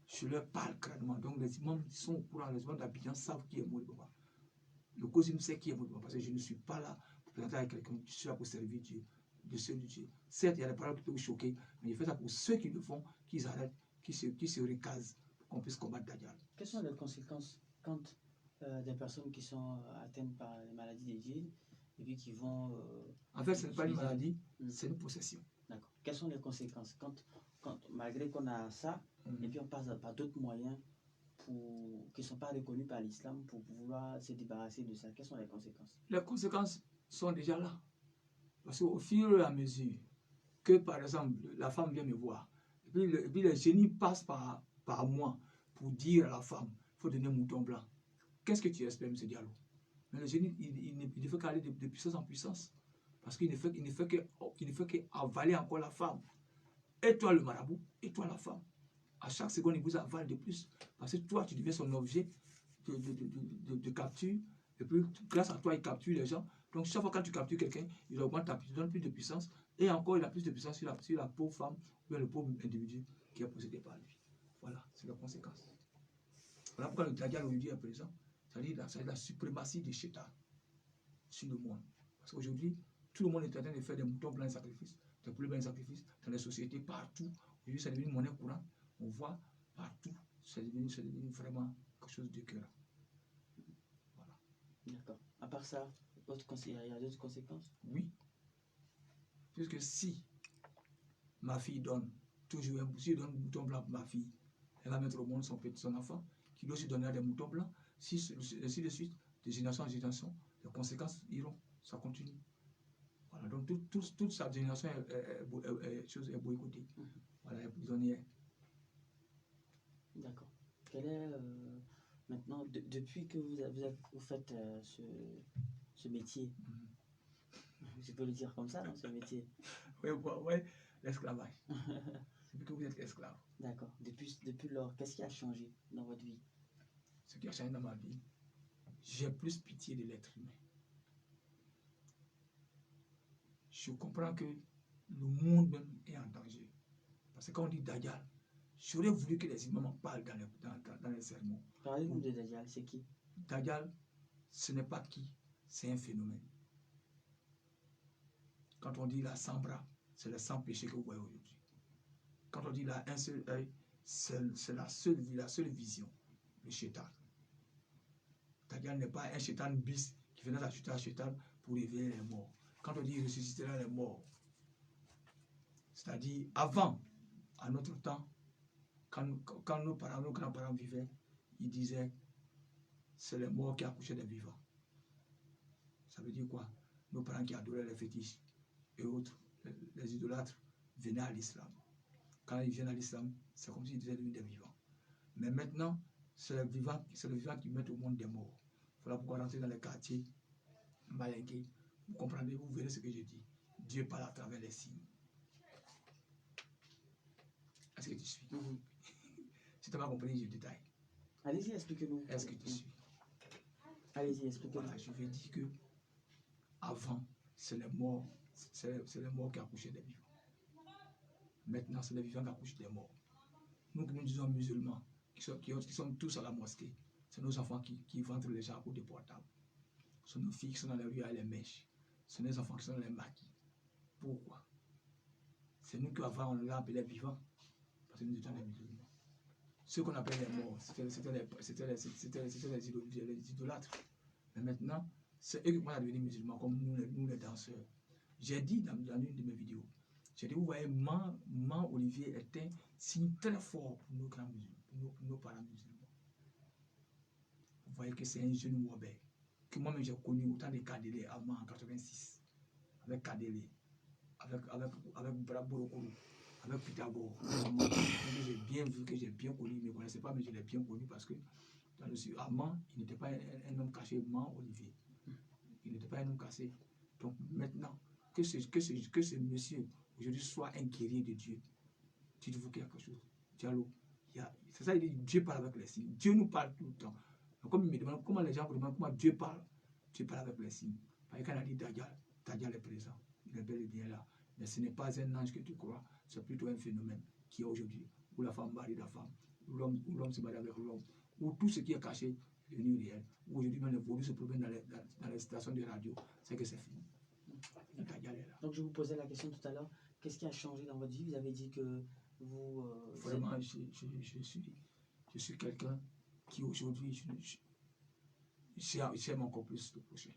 Je leur parle crânement. Donc, les imams sont au courant. Les imams d'Abidjan savent qui est Mori Baba. Le Kozim sait qui est Mori Baba. Parce que je ne suis pas là pour présenter avec quelqu'un. Je suis là pour servir Dieu. De ceux de Dieu. Certes, il y a des paroles qui peuvent vous choquer. Mais je fais ça pour ceux qui le font, qu'ils arrêtent, qui se recasent, pour qu'on puisse combattre Dajjal. Quelles sont les conséquences quand des personnes qui sont atteintes par les maladies des djinns et puis qui vont... en fait, ce n'est pas une maladie, c'est une possession. D'accord. Quelles sont les conséquences quand malgré qu'on a ça, et puis on passe par d'autres moyens qui ne sont pas reconnus par l'islam pour pouvoir se débarrasser de ça? Quelles sont les conséquences? Les conséquences sont déjà là. Parce qu'au fur et à mesure que, par exemple, la femme vient me voir, et puis les génies passent par moi pour dire à la femme, il faut donner un mouton blanc. Qu'est-ce que tu espères, M. Diallo? Mais le génie, il ne fait qu'aller de puissance en puissance. Parce qu'il ne fait qu'avaler encore la femme. Et toi, le marabout, et toi, la femme. À chaque seconde, il vous avale de plus. Parce que toi, tu deviens son objet de capture. Et puis, grâce à toi, il capture les gens. Donc, chaque fois que tu captures quelqu'un, il augmente ta puissance, donne plus de puissance. Et encore, il a plus de puissance sur la pauvre femme ou le pauvre individu qui est possédé par lui. Voilà, c'est la conséquence. Voilà pourquoi le Dajjal aujourd'hui est présent. C'est-à-dire la suprématie des Shaitan sur le monde. Parce qu'aujourd'hui, tout le monde est en train de faire des moutons blancs de sacrifice, des poulets blancs de sacrifice, dans les sociétés, partout. Aujourd'hui, c'est devenu une monnaie courante. On voit partout. C'est devenu vraiment quelque chose de cœur. Voilà. D'accord. À part ça, il y a d'autres conséquences? Oui. Puisque si ma fille donne toujours si donne un mouton blanc pour ma fille, elle va mettre au monde son enfant, qui doit aussi donner des moutons blancs. Si de suite, de génération en génération, les conséquences iront. Ça continue. Voilà. Donc toute sa génération est boycottée. Voilà, les prisonniers. D'accord. Quel est maintenant, depuis que vous faites ce métier, je peux le dire comme ça, non, ce métier? Oui, ouais, l'esclavage. Depuis que vous êtes esclave. D'accord. Depuis lors, qu'est-ce qui a changé dans votre vie? Ce qui a changé dans ma vie, j'ai plus pitié de l'être humain. Je comprends que le monde même est en danger. Parce que quand on dit Dajjal, j'aurais voulu que les imams en parlent dans les sermons. Parlez-nous de Dajjal, c'est qui? Dajjal, ce n'est pas qui, c'est un phénomène. Quand on dit la 100 bras, c'est le 100 péchés que vous voyez aujourd'hui. Quand on dit la un seul œil, c'est la seule vision, le chétan. Dajjal n'est pas un chétan bis qui venait d'ajouter un chétan pour réveiller les morts. Quand on dit ressusciter les morts, c'est-à-dire avant, à notre temps, quand nos parents, nos grands-parents vivaient, ils disaient c'est les morts qui accouchaient des vivants. Ça veut dire quoi? Nos parents qui adoraient les fétiches et autres, les idolâtres, venaient à l'islam. Quand ils viennent à l'islam, c'est comme s'ils disaient des vivants. Mais maintenant, c'est le vivant qui met au monde des morts. Voilà pourquoi rentrer dans les quartiers, malinqués, vous comprenez, vous verrez ce que je dis. Dieu parle à travers les signes. Est-ce que tu suis? Si tu n'as pas compris, je détaille. Allez-y, expliquez-nous. Est-ce que tu suis? Allez-y, expliquez-nous. Voilà, je vais dire que avant, c'est les morts qui accouchaient des vivants. Maintenant, c'est les vivants qui accouchent des morts. Nous disons musulmans, qui sont tous à la mosquée, c'est nos enfants qui ventrent les gens à coups de portable. Ce sont nos filles qui sont dans les rues avec les mèches. Ce sont nos enfants qui sont dans les maquis. Pourquoi? C'est nous qu'avant on les appelait vivants, parce que nous étions des musulmans. Ceux qu'on appelle les morts, c'était les idolâtres. Mais maintenant, c'est eux qui vont devenir musulmans, comme nous les danseurs. J'ai dit dans une de mes vidéos, j'ai dit, vous voyez, Man Olivier est un signe très fort pour nos grands musulmans, pour nos parents musulmans. Vous voyez que c'est un jeune Wabé, que moi-même j'ai connu autant de Kadele avant en 86, avec Kadele, avec Braborokoro, avec Pythagore. J'ai bien vu, que j'ai bien connu, il ne me connaissait pas, mais je l'ai bien connu parce que dans le Amman, il n'était pas un homme caché, Man Olivier. Il n'était pas un homme caché. Donc maintenant, que ce monsieur aujourd'hui soit un guerrier de Dieu, dites-vous quelque chose. Diallo, c'est ça, il dit Dieu parle avec les signes. Dieu nous parle tout le temps. Donc, comme il me demande comment les gens vous demandent comment Dieu parle avec les signes. Parce que quand il a dit Dajjal est présent, il est bel et bien là. Mais ce n'est pas un ange que tu crois, c'est plutôt un phénomène qui est aujourd'hui, où la femme marie la femme, où l'homme se marie avec l'homme, où tout ce qui est caché est devenu réel, où aujourd'hui même les vaudous se promènent dans les stations de radio, c'est que c'est fini. Donc je vous posais la question tout à l'heure, qu'est-ce qui a changé dans votre vie? Vous avez dit que vous... Vraiment, je suis quelqu'un qui aujourd'hui, j'aime encore plus le prochain.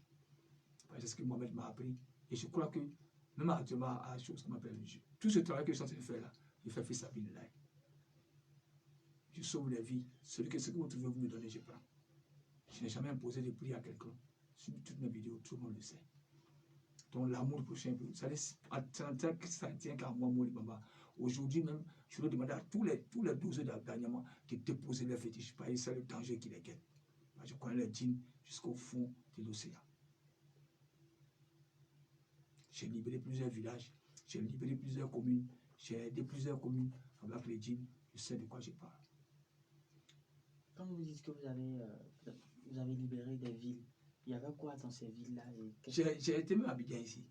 C'est ce que Mohamed m'a appris. Et je crois que, même actuellement, à la chose qu'on m'appelle, tout ce travail que je suis en train de faire là, je fais fils à Bin. Je sauve les vies. Ce que vous trouvez, vous me donnez, je prends. Je n'ai jamais imposé de prix à quelqu'un. Sur toutes mes vidéos, tout le monde le sait. Donc l'amour prochain, ça tient qu'à moi, Mouli Baba. Aujourd'hui même, je vais demander à tous les 12 heures dernièrement de déposer les fétiches. Parce que c'est le danger qui les guette. Je connais les djinns jusqu'au fond de l'océan. J'ai libéré plusieurs villages, j'ai libéré plusieurs communes, j'ai aidé plusieurs communes avec les djinns. Je sais de quoi je parle. Quand vous dites que vous avez libéré des villes, il y avait quoi dans ces villes-là? J'ai été même à Abidjan ici.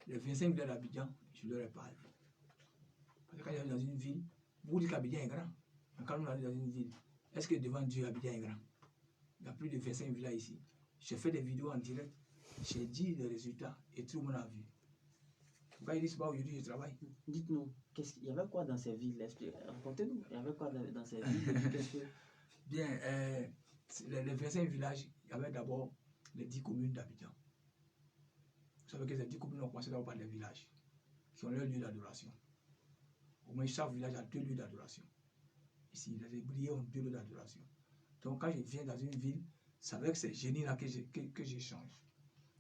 Les 25 villages d'Abidjan, je leur ai parlé. Parce que quand j'arrive dans une ville, vous dites qu'Abidjan est grand. Mais quand on arrive dans une ville, est-ce que devant Dieu, Abidjan est grand? Il y a plus de 25 villages ici. J'ai fait des vidéos en direct, j'ai dit les résultats et tout le monde a vu. Pourquoi ils disent pas aujourd'hui je travaille? Dites-nous, il y avait quoi dans ces villes? Racontez-nous, il y avait quoi dans ces villes? Bien, les 25 villages, il y avait d'abord les 10 communes d'Abidjan. Vous savez que ces 10 communes ont commencé d'abord par des villages qui ont leur lieu d'adoration. Au moins, chaque village a 2 lieux d'adoration. Ici, les Ébriers ont 2 lieux d'adoration. Donc, quand je viens dans une ville, c'est avec ces génies-là que j'échange.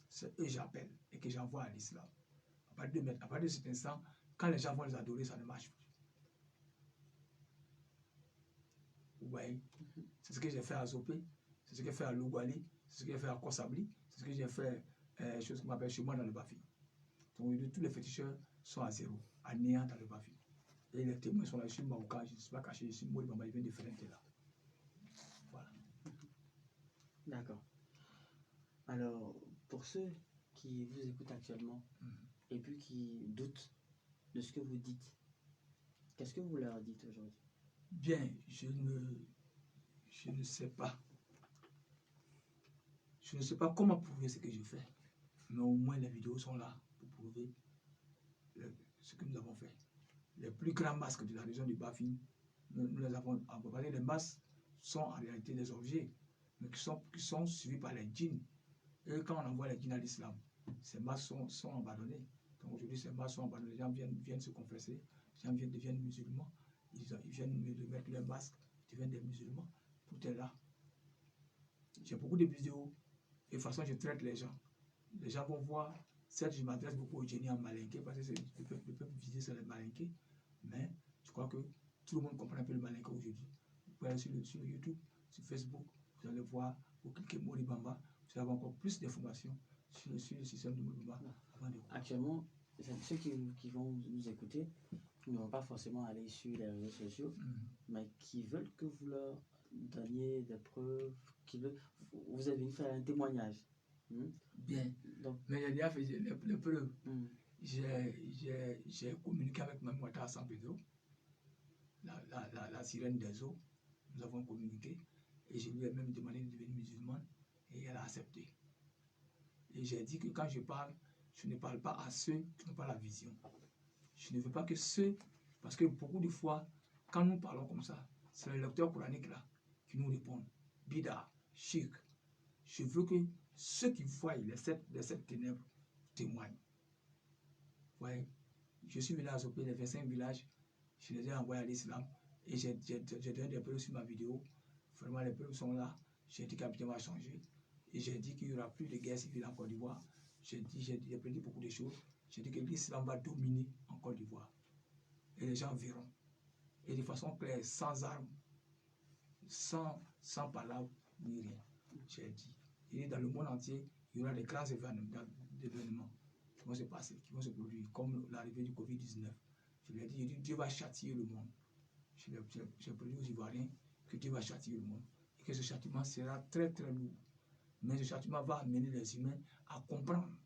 C'est eux que j'appelle et que j'envoie à l'islam. À partir de cet instant, quand les gens vont les adorer, ça ne marche plus. Vous voyez? C'est ce que j'ai fait à Zopé, c'est ce que j'ai fait à Lugwali, c'est ce que j'ai fait à Kosabli, c'est ce que j'ai fait, chose qu'on m'appelle chez moi dans le Bafi. Donc tous les féticheurs sont à zéro, à néant dans le Bafi. Et les témoins sont là, je suis Maouka, je ne suis pas caché, je suis Mouri Bamba, il vient de Ferente là. Voilà. D'accord. Alors, pour ceux qui vous écoutent actuellement et puis qui doutent de ce que vous dites, qu'est-ce que vous leur dites aujourd'hui? Bien, je ne sais pas. Je ne sais pas comment prouver ce que je fais, mais au moins les vidéos sont là pour prouver ce que nous avons fait. Les plus grands masques de la région du Bafin, nous les avons abordés. Les masques sont en réalité des objets, mais qui sont suivis par les djinns. Et quand on envoie les djinns à l'islam, ces masques sont abandonnés. Donc aujourd'hui, ces masques sont abandonnés. Les gens viennent se confesser, les gens deviennent musulmans, ils viennent me mettre les masques, ils deviennent des musulmans. Tout est là. J'ai beaucoup de vidéos. Et de toute façon, je traite les gens. Les gens vont voir. Certes, je m'adresse beaucoup aux génies en malinqué, parce que le peuple visé, c'est les malinqués. Mais je crois que tout le monde comprend un peu le malinqué aujourd'hui. Vous pouvez aller sur le YouTube, sur Facebook, vous allez voir, vous cliquez Mouri Bamba, vous allez avoir encore plus d'informations sur le système de Mouri Bamba. Actuellement, ceux qui vont nous écouter ne vont pas forcément aller sur les réseaux sociaux, mais qui veulent que vous leur donniez des preuves, vous avez fait un témoignage. Bien. Donc, mais j'ai déjà fait les preuves. J'ai communiqué avec Mamouata à San Pedro, la sirène des eaux. Nous avons communiqué et je lui ai même demandé de devenir musulmane et elle a accepté. Et j'ai dit que quand je parle, je ne parle pas à ceux qui n'ont pas la vision. Je ne veux pas que ceux, parce que beaucoup de fois, quand nous parlons comme ça, c'est le lecteur coranique là qui nous répond. Bida, Shirk. Je veux que ceux qui voient les sept ténèbres témoignent. Ouais. Je suis venu à Zopé, les 25 villages, je les ai envoyés à l'islam et j'ai donné des preuves sur ma vidéo. Vraiment, les preuves sont là. J'ai dit qu'Abidjan va changer et j'ai dit qu'il n'y aura plus de guerre civile en Côte d'Ivoire. J'ai prédit beaucoup de choses. J'ai dit que l'islam va dominer en Côte d'Ivoire et les gens verront. Et de façon claire, sans armes, sans palabres, ni rien. J'ai dit. Et dans le monde entier, il y aura des grands événements qui vont se passer, qui vont se produire, comme l'arrivée du Covid-19. Je lui ai dit, Dieu va châtier le monde. J'ai prédit aux Ivoiriens que Dieu va châtier le monde. Et que ce châtiment sera très très lourd. Mais ce châtiment va amener les humains à comprendre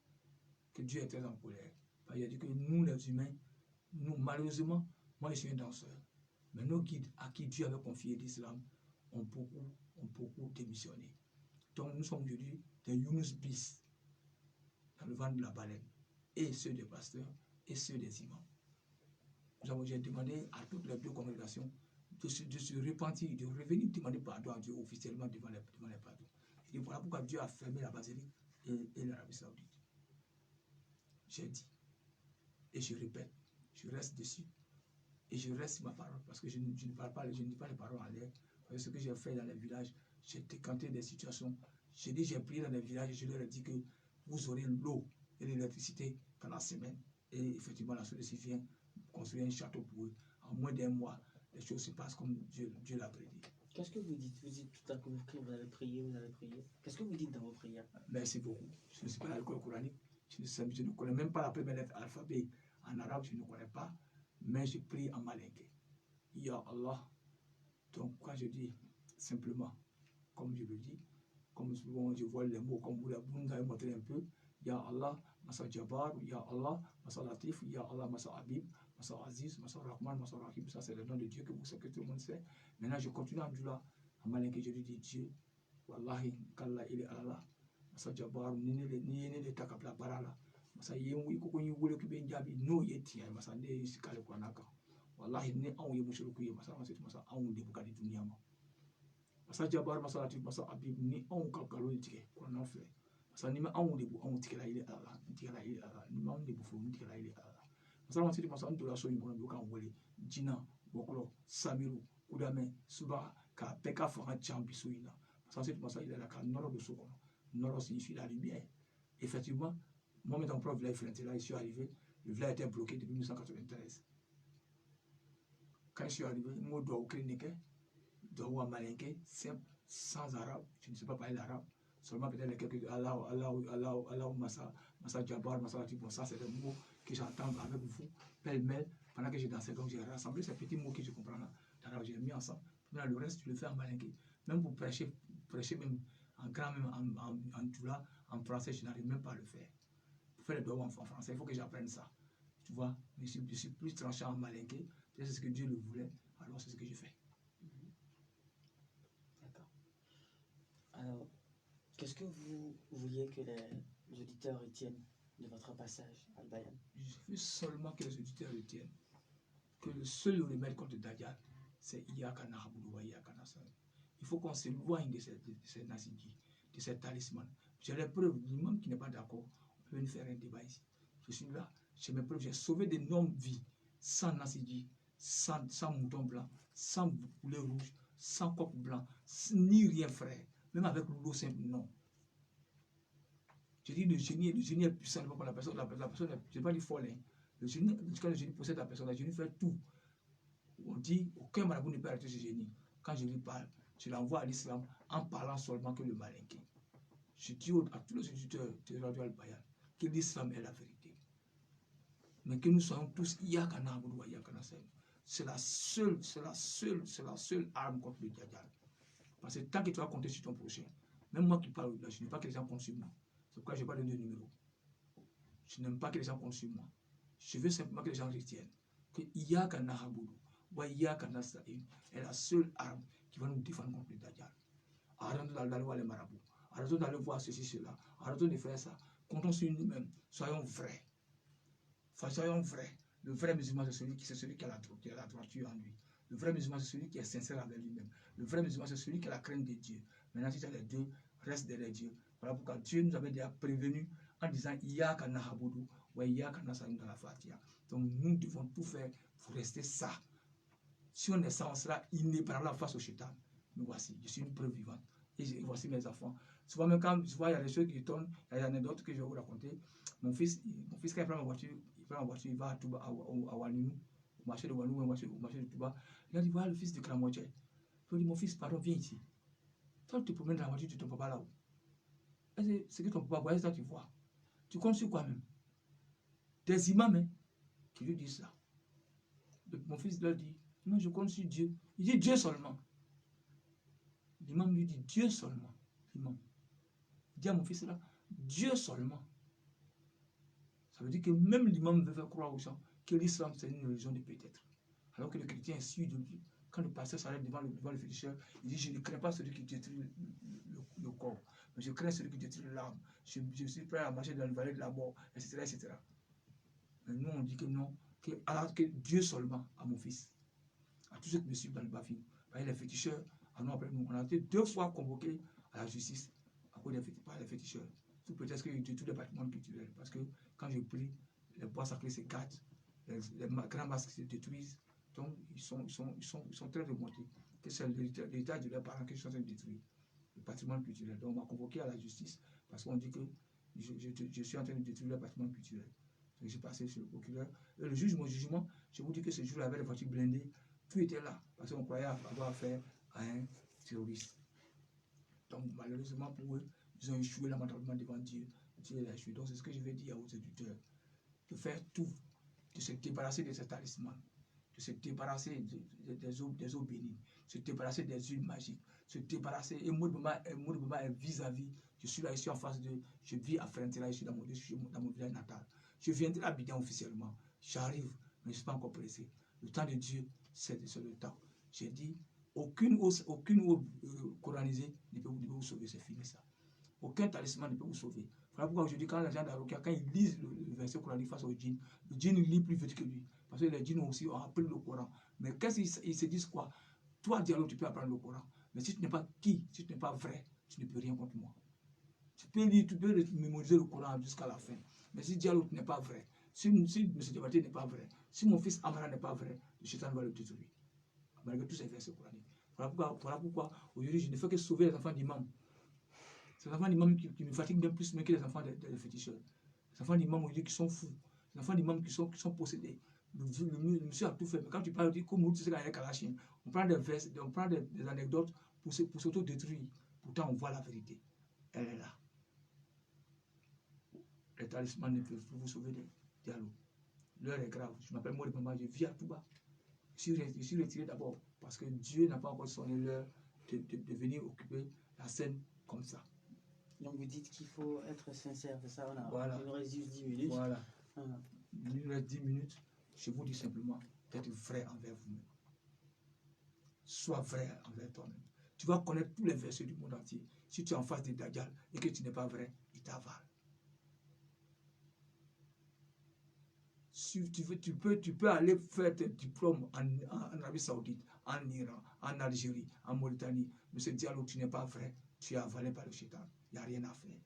que Dieu est très en colère. Il a dit que nous les humains, nous malheureusement, moi je suis un danseur, mais nos guides à qui Dieu avait confié l'islam ont beaucoup démissionné. Donc nous sommes aujourd'hui des Yunus bis dans le ventre de la baleine, et ceux des pasteurs et ceux des imams. J'ai demandé à toutes les deux congrégations de se repentir, de revenir demander pardon à Dieu officiellement devant les plateaux. Et voilà pourquoi Dieu a fermé la basilique et l'Arabie Saoudite. J'ai dit, et je répète, je reste dessus, et je reste sur ma parole, parce que je ne parle pas, je ne dis pas les paroles en l'air. Ce que j'ai fait dans les villages, j'ai décanté des situations. J'ai dit, j'ai prié dans les villages et je leur ai dit que vous aurez l'eau et l'électricité dans la semaine. Et effectivement, la société vient construire un château pour eux. En moins d'un mois, les choses se passent comme Dieu l'a prédit. Qu'est-ce que vous dites? Vous dites tout à coup, vous allez prier, vous allez prier. Qu'est-ce que vous dites dans vos prières? Merci beaucoup. Je ne suis pas à l'école coranique. Je ne connais même pas la première lettre alphabet en arabe, je ne connais pas. Mais je prie en malinqué. Ya Allah. Donc, quand je dis simplement, comme je le dis, comme souvent je vois les mots, comme vous nous avez montré un peu, Ya Allah, Massa Jabbar, Ya Allah, Massa Latif, Ya Allah, Massa Habib, Massa Aziz, Massa Rahman, Massa Rahim, ça c'est le nom de Dieu que vous savez, que tout le monde sait. Maintenant, je continue à dire en malinqué, je lui dis Dieu, Wallahi, Kalla, il est Allah, Massa Jabbar, ni ne takapla barala, Massa Yemoui, Koukouni, Wule, Kibenjabi, no Yetia, Massa Ne, Sikale Kwanaka. Wallahi ne anw ye mushriku ye masa masa anw de bukadi dunya ma masa jabar masa latif masa abib ni anw ka galo tigɛ kuranna filɛ masa ni ma anw de bu anw tigɛla ile ala tigɛla ile ala ni ma anw de bu fo tigɛla ile ala masa ma sidi masa ndola so yin kɔnɔ do kan wele jina bɔkɔlɔ samiru kudamɛ suba ka bɛɛ ka fanga can bi so in na masa sidi masa ile la ka nɔrɔ do so kɔnɔ nɔrɔ signifie la lumière. Effectivement, moi mes propre village là, je suis arrivé, le village était bloqué depuis 1993. Quand je suis arrivé, je dois avoir malinqué, simple, sans arabe, tu ne sais pas parler l'arabe, seulement peut-être les quelques Allah, Massa Djabar, Massa Lati, bon, ça c'est des mots que j'entends avec vous, pêle-mêle, pendant que j'ai dansé, donc j'ai rassemblé ces petits mots que je comprends là, l'arabe, j'ai mis ensemble. Maintenant, le reste, tu le fais en malinqué. Même pour prêcher même en grand, même en djoula, en français, je n'arrive même pas à le faire. Pour faire les doigts en français, il faut que j'apprenne ça. Tu vois, mais je suis plus tranché en malinqué, c'est ce que Dieu le voulait, alors c'est ce que je fais. D'accord. Alors, qu'est-ce que vous vouliez que les auditeurs retiennent de votre passage à Al-Bayan? Je veux seulement que les auditeurs retiennent que le seul remède contre Dajjal, c'est Iyaka Na'budu wa Iyaka Nasta'in. Il faut qu'on s'éloigne de ces nasidji, de ces talismans. J'ai les preuves, l'imam qui n'est pas d'accord, on peut nous faire un débat ici. Je suis là, j'ai mes preuves, j'ai sauvé d'énormes vies, sans nasidji, sans mouton blanc, sans poulet rouge, sans coq blanc, ni rien frère, même avec l'eau simple, non. Je dis le génie est puissant pour la personne, je ne vais pas dire folle. Le génie, quand le génie possède la personne, le génie fait tout. On dit, aucun marabout ne peut arrêter ce génie. Quand je lui parle, je l'envoie à l'islam en parlant seulement que le malinqué. Je dis à tous les auditeurs de Radio Al-Bayan que l'islam est la vérité. Mais que nous soyons tous Iyaka Na'budu wa Iyaka Nasta'in. C'est la seule arme contre le Dajjal. Parce que tant que tu vas compter sur ton prochain, même moi qui parle, je n'aime pas que les gens comptent sur moi. C'est pourquoi je n'ai pas donné de numéro. Je n'aime pas que les gens comptent sur moi. Je veux simplement que les gens retiennent que Iyaka Na'budu wa Iyaka Nasta'in est la seule arme qui va nous défendre contre le Dajjal. Arrêtons d'aller voir les marabouts. Arrêtons d'aller voir ceci, cela. Arrêtons de faire ça. Comptons sur nous-mêmes. Soyons vrais. Soyons vrais. Le vrai musulman, c'est celui qui a la droiture en lui. Le vrai musulman, c'est celui qui est sincère avec lui-même. Le vrai musulman, c'est celui qui a la crainte de Dieu. Maintenant, si tu as les deux, reste derrière Dieu. Voilà pourquoi Dieu nous avait déjà prévenu en disant Iyaka Na'budu wa Iyaka Nasta'in dans la Fatiha. Donc, nous devons tout faire pour rester ça. Si on est ça, on sera inébranlable face au shaitan. Mais voici, je suis une preuve vivante. Et voici mes enfants. Souvent, même quand il y a des choses qui tournent, il y a des anecdotes que je vais vous raconter. Mon fils quand il prend ma voiture, il va à Touba, à Waninou, au marché de Waninou, au marché de Touba. Il a dit, voilà le fils de Kramouadjé. Je lui ai dit, mon fils, pardon, viens ici. Toi, tu te promènes dans la voiture de ton papa là-haut. C'est que ton papa voit, c'est ça que tu vois. Tu comptes sur quoi même? Des imams hein, qui lui disent ça. Mon fils leur dit, non, je compte sur Dieu. Il dit Dieu seulement. L'imam lui dit Dieu seulement. L'imam. Il dit à mon fils là, Dieu seulement. Ça veut dire que même l'imam veut faire croire aux gens que l'islam c'est une religion de peut-être. Alors que le chrétien est sûr de lui. Quand le pasteur s'arrête devant le féticheur, il dit je ne crains pas celui qui détruit le corps, mais je crains celui qui détruit l'âme. Je suis prêt à marcher dans le vallée de la mort, etc. etc. Mais nous on dit que non, que Dieu seulement à mon fils. À tous ceux qui me suivent dans le bas-fond. Les féticheurs, après nous, on a été 2 fois convoqués à la justice à cause des féticheurs. Tout peut-être que de tous les bâtiments culturels. Parce que quand je prie, les bois sacrés se gâtent, les grands masques se détruisent. Donc, ils sont très remontés. Que c'est l'héritage de leurs parents qui sont en train de détruire le patrimoine culturel. Donc, on m'a convoqué à la justice parce qu'on dit que je suis en train de détruire le patrimoine culturel. Donc, j'ai passé sur le procureur. Et le juge, mon jugement, je vous dis que ce jour-là, avec les voitures blindées, tout était là, parce qu'on croyait avoir affaire à un terroriste. Donc, malheureusement pour eux, ils ont échoué lamentablement devant Dieu. Dieu les a échoué. Donc, c'est ce que je vais dire aux éditeurs, de faire tout, de se débarrasser de ces talismans, de se débarrasser des eaux bénies, de se débarrasser des huiles magiques, se débarrasser. Et Moudbama est vis-à-vis. Je suis là, ici en face de. Je vis à Frentera, ici dans mon village natal. Je viendrai à Abidjan officiellement. J'arrive, mais je ne suis pas encore pressé. Le temps de Dieu, c'est le temps. J'ai dit, aucune eau coranisée ne peut vous sauver, c'est fini ça. Aucun talisman ne peut vous sauver. Voilà pourquoi aujourd'hui, quand les gens d'Arokia, quand ils lisent le verset coranique face au djinn, le djinn lit plus vite que lui. Parce que les djinns aussi ont appris le Coran. Mais qu'est-ce qu'ils se disent quoi? Toi, Diallo, tu peux apprendre le Coran. Mais si tu n'es pas si tu n'es pas vrai, tu ne peux rien contre moi. Tu peux lire, tu peux mémoriser le Coran jusqu'à la fin. Mais si Diallo, tu n'es pas vrai, si M. Diabaté n'est pas vrai, si mon fils Amara n'est pas vrai, le chétan va le détruire. Malgré tous ces versets coraniques. Voilà pourquoi aujourd'hui, je ne fais que sauver les enfants d'imam. C'est les enfants d'imam qui me fatiguent bien plus que les enfants des féticheurs. Les enfants d'imam aujourd'hui qui sont fous. Les enfants d'imam qui sont possédés. Le monsieur a tout fait. Mais quand tu parles, tu dis comme tu sais qu'il y a Kalachine, on prend des vers, on prend des anecdotes pour s'auto-détruire. Pourtant, on voit la vérité. Elle est là. Les talismans ne peuvent plus vous sauver des dialogues. L'heure est grave. Je m'appelle Maurice Bamba, je vis à Touba. Je suis retiré d'abord parce que Dieu n'a pas encore sonné l'heure de venir occuper la scène comme ça. Donc vous dites qu'il faut être sincère, c'est ça? Voilà. Il nous reste juste 10 minutes. Voilà. Il nous reste 10 minutes. Je vous dis simplement d'être vrai envers vous-même. Sois vrai envers toi-même. Tu vas connaître tous les versets du monde entier. Si tu es en face de Dajjal et que tu n'es pas vrai, il t'avale. Si tu veux, tu peux aller faire tes diplômes en Arabie Saoudite, en Iran, en Algérie, en Mauritanie. Mais ce dialogue, tu n'es pas vrai. Tu es avalé par le shaitan. Il n'y a rien à faire.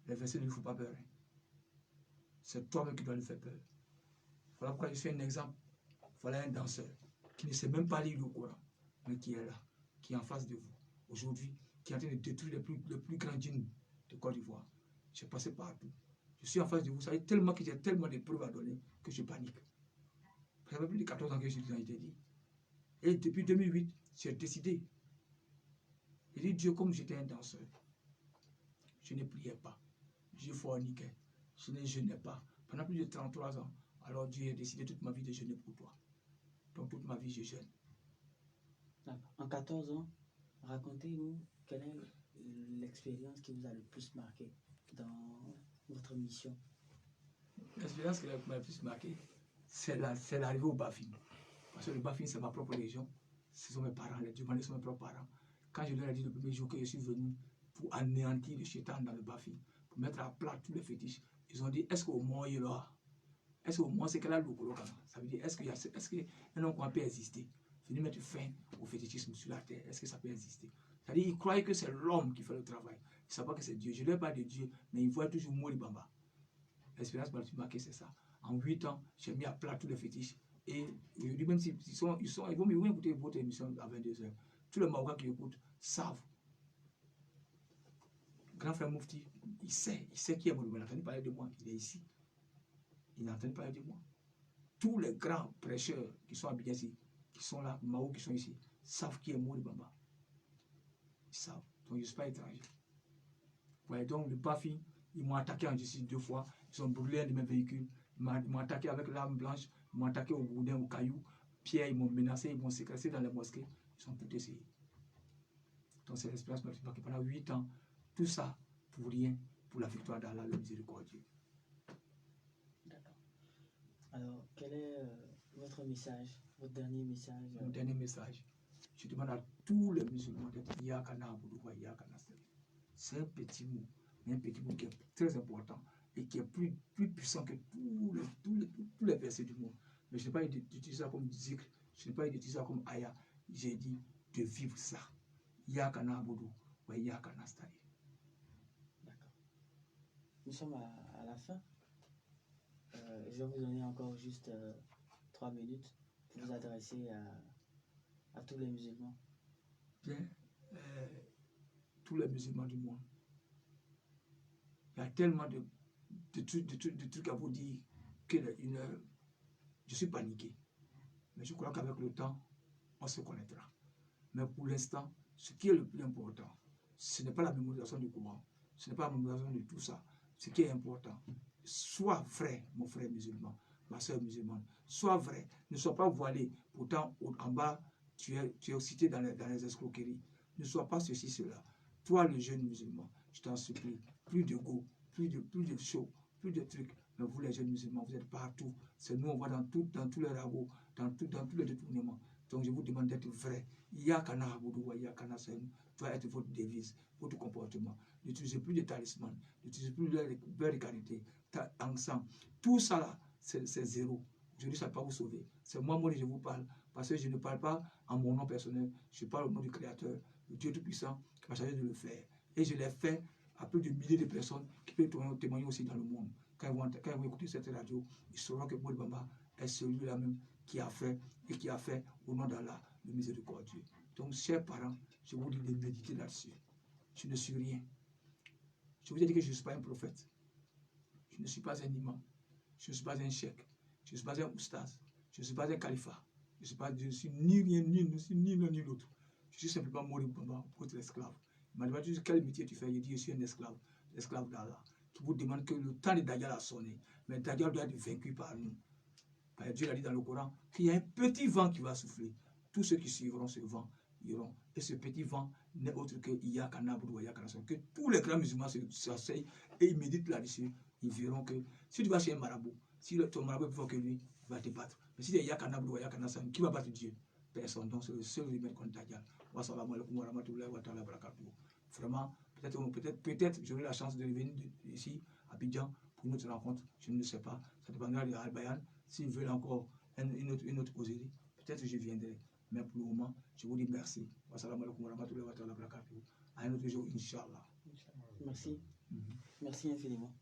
Les versets ne lui font pas peur. C'est toi-même qui dois lui faire peur. Voilà pourquoi je suis un exemple. Voilà un danseur qui ne sait même pas lire le Coran, mais qui est là, qui est en face de vous. Aujourd'hui, qui est en train de détruire le plus grand djinn de Côte d'Ivoire. J'ai passé partout. Je suis en face de vous, ça fait tellement que j'ai tellement de preuves à donner que je panique. Ça fait plus de 14 ans que je suis dans l'Italie. Et depuis 2008, j'ai décidé. J'ai dit Dieu, comme j'étais un danseur, je ne priais pas. Je forniquais. Je ne jeûnais pas. Pendant plus de 33 ans, alors Dieu a décidé toute ma vie de jeûner pour toi. Donc toute ma vie, je jeûne. En 14 ans, racontez-nous quelle est l'expérience qui vous a le plus marqué dans votre mission. L'expérience qui m'a le plus marqué, c'est l'arrivée au Bafin. Parce que le Bafin, c'est ma propre région. Ce sont mes parents, les Djumandés sont mes propres parents. Quand je leur ai dit le premier jour que je suis venu pour anéantir le shaitan dans le Bafin, pour mettre à plat tous les fétiches, ils ont dit, est-ce qu'au moins il y aura? Est-ce qu'au moins c'est qu'elle a le colo? Ça veut dire, est-ce qu'un homme peut exister? Venir mettre fin au fétichisme sur la terre, est-ce que ça peut exister? C'est-à-dire, ils croyaient que c'est l'homme qui fait le travail. Ils ne savent pas que c'est Dieu. Je ne leur parle de Dieu, mais ils voient toujours Mori Bamba. L'expérience m'a marqué, c'est ça. En 8 ans, j'ai mis à plat tous les fétiches. Et aujourd'hui, même s'ils ils vont écouter votre émission à 22h. Tous les Marocains qui écoutent savent. Grand frère Moufti, il sait qui est Mori Bamba. Il a entendu parler de moi. Il est ici. Il a entendu parler de moi. Tous les grands prêcheurs qui sont à Bigasi, qui sont là, Mao, qui sont ici, savent qui est Mori Bamba. Ils savent. Donc je ne suis pas étranger. Ouais, donc le Bafi, ils m'ont attaqué en justice 2 fois. Ils ont brûlé un de mes véhicules. Ils m'ont attaqué avec l'arme blanche. Ils m'ont attaqué au gourdin, au caillou. Pierre, ils m'ont menacé. Ils m'ont séquestré dans les mosquées. Ils ont tout essayé. Donc c'est l'expérience qui pendant 8 ans. Tout ça pour rien, pour la victoire d'Allah, le miséricordieux. D'accord. Alors, quel est votre message, votre dernier message? Mon dernier message, je demande à tous les musulmans d'être Yakana Aboudoua, Yakana Stari. C'est un petit mot, mais un petit mot qui est très important et qui est plus puissant que tous les versets du monde. Mais je n'ai pas d'utiliser ça comme zikr, je n'ai pas d'utiliser ça comme ayah. J'ai dit de vivre ça. Yakana Aboudou, ou Yakana Stari. D'accord. Nous sommes à la fin. Je vais vous donner encore juste 3 minutes pour vous adresser à tous les musulmans. Bien, tous les musulmans du monde. Il y a tellement de trucs à vous dire que je suis paniqué. Mais je crois qu'avec le temps, on se connaîtra. Mais pour l'instant, ce qui est le plus important, ce n'est pas la mémorisation du Coran, ce n'est pas la mémorisation de tout ça. Ce qui est important, sois vrai, mon frère musulman, ma soeur musulmane, sois vrai, ne sois pas voilé. Pourtant, en bas, tu es cité dans les escroqueries. Ne sois pas ceci, cela. Toi, le jeune musulman, je t'en supplie, plus de go, plus de show, plus de trucs. Mais vous, les jeunes musulmans, vous êtes partout. C'est nous, on va dans tous les ragots, dans tous les détournements. Donc, je vous demande d'être vrai. Yakana Aboudou, Yakana Sen, doit être votre devise, votre comportement. N'utilisez plus de talisman, n'utilisez plus de beurre de qualité, ensemble. Tout ça là, c'est zéro. Aujourd'hui, ça ne va pas vous sauver. C'est moi, je vous parle, parce que je ne parle pas en mon nom personnel, je parle au nom du Créateur, le Dieu Tout-Puissant, qui m'a chargé de le faire. Et je l'ai fait à plus de milliers de personnes qui peuvent témoigner aussi dans le monde. Quand ils vont écouter cette radio, ils sauront que Mori Bamba est celui-là même qui a fait et qui a fait au nom d'Allah le miséricordieux. Donc, chers parents, je vous dis de méditer là-dessus. Je ne suis rien. Je vous ai dit que je ne suis pas un prophète. Je ne suis pas un imam. Je ne suis pas un cheikh. Je Je ne suis pas un oustaz. Je ne suis pas un califat. Je suis ni rien, ni l'un ni l'autre. Je suis simplement Mori Bamba, votre esclave. Il m'a demandé quel métier tu fais. Il dit, je suis un esclave, l'esclave d'Allah, qui vous demande que le temps de Dajjal a sonné. Mais Dajjal doit être vaincu par nous. Dieu l'a dit dans le Coran qu'il y a un petit vent qui va souffler. Tous ceux qui suivront ce vent iront. Et ce petit vent n'est autre que que tous les grands musulmans s'asseyent et ils méditent là-dessus. Ils verront que si tu vas chez un marabout, si ton marabout est plus fort que lui, il va te battre. Mais si il y a Yakanabou ou Yakanasan, qui va battre Dieu? Personne. Donc c'est le seul remède contre Dajjal. Vraiment, peut-être j'aurai la chance de revenir ici à Abidjan pour une autre rencontre. Je ne sais pas. Ça dépendra de Al-Bayan. S'ils veulent encore une autre causerie, peut-être je viendrai. Mais pour le moment, je vous dis merci. À un autre jour, Inch'Allah. Merci. Merci infiniment.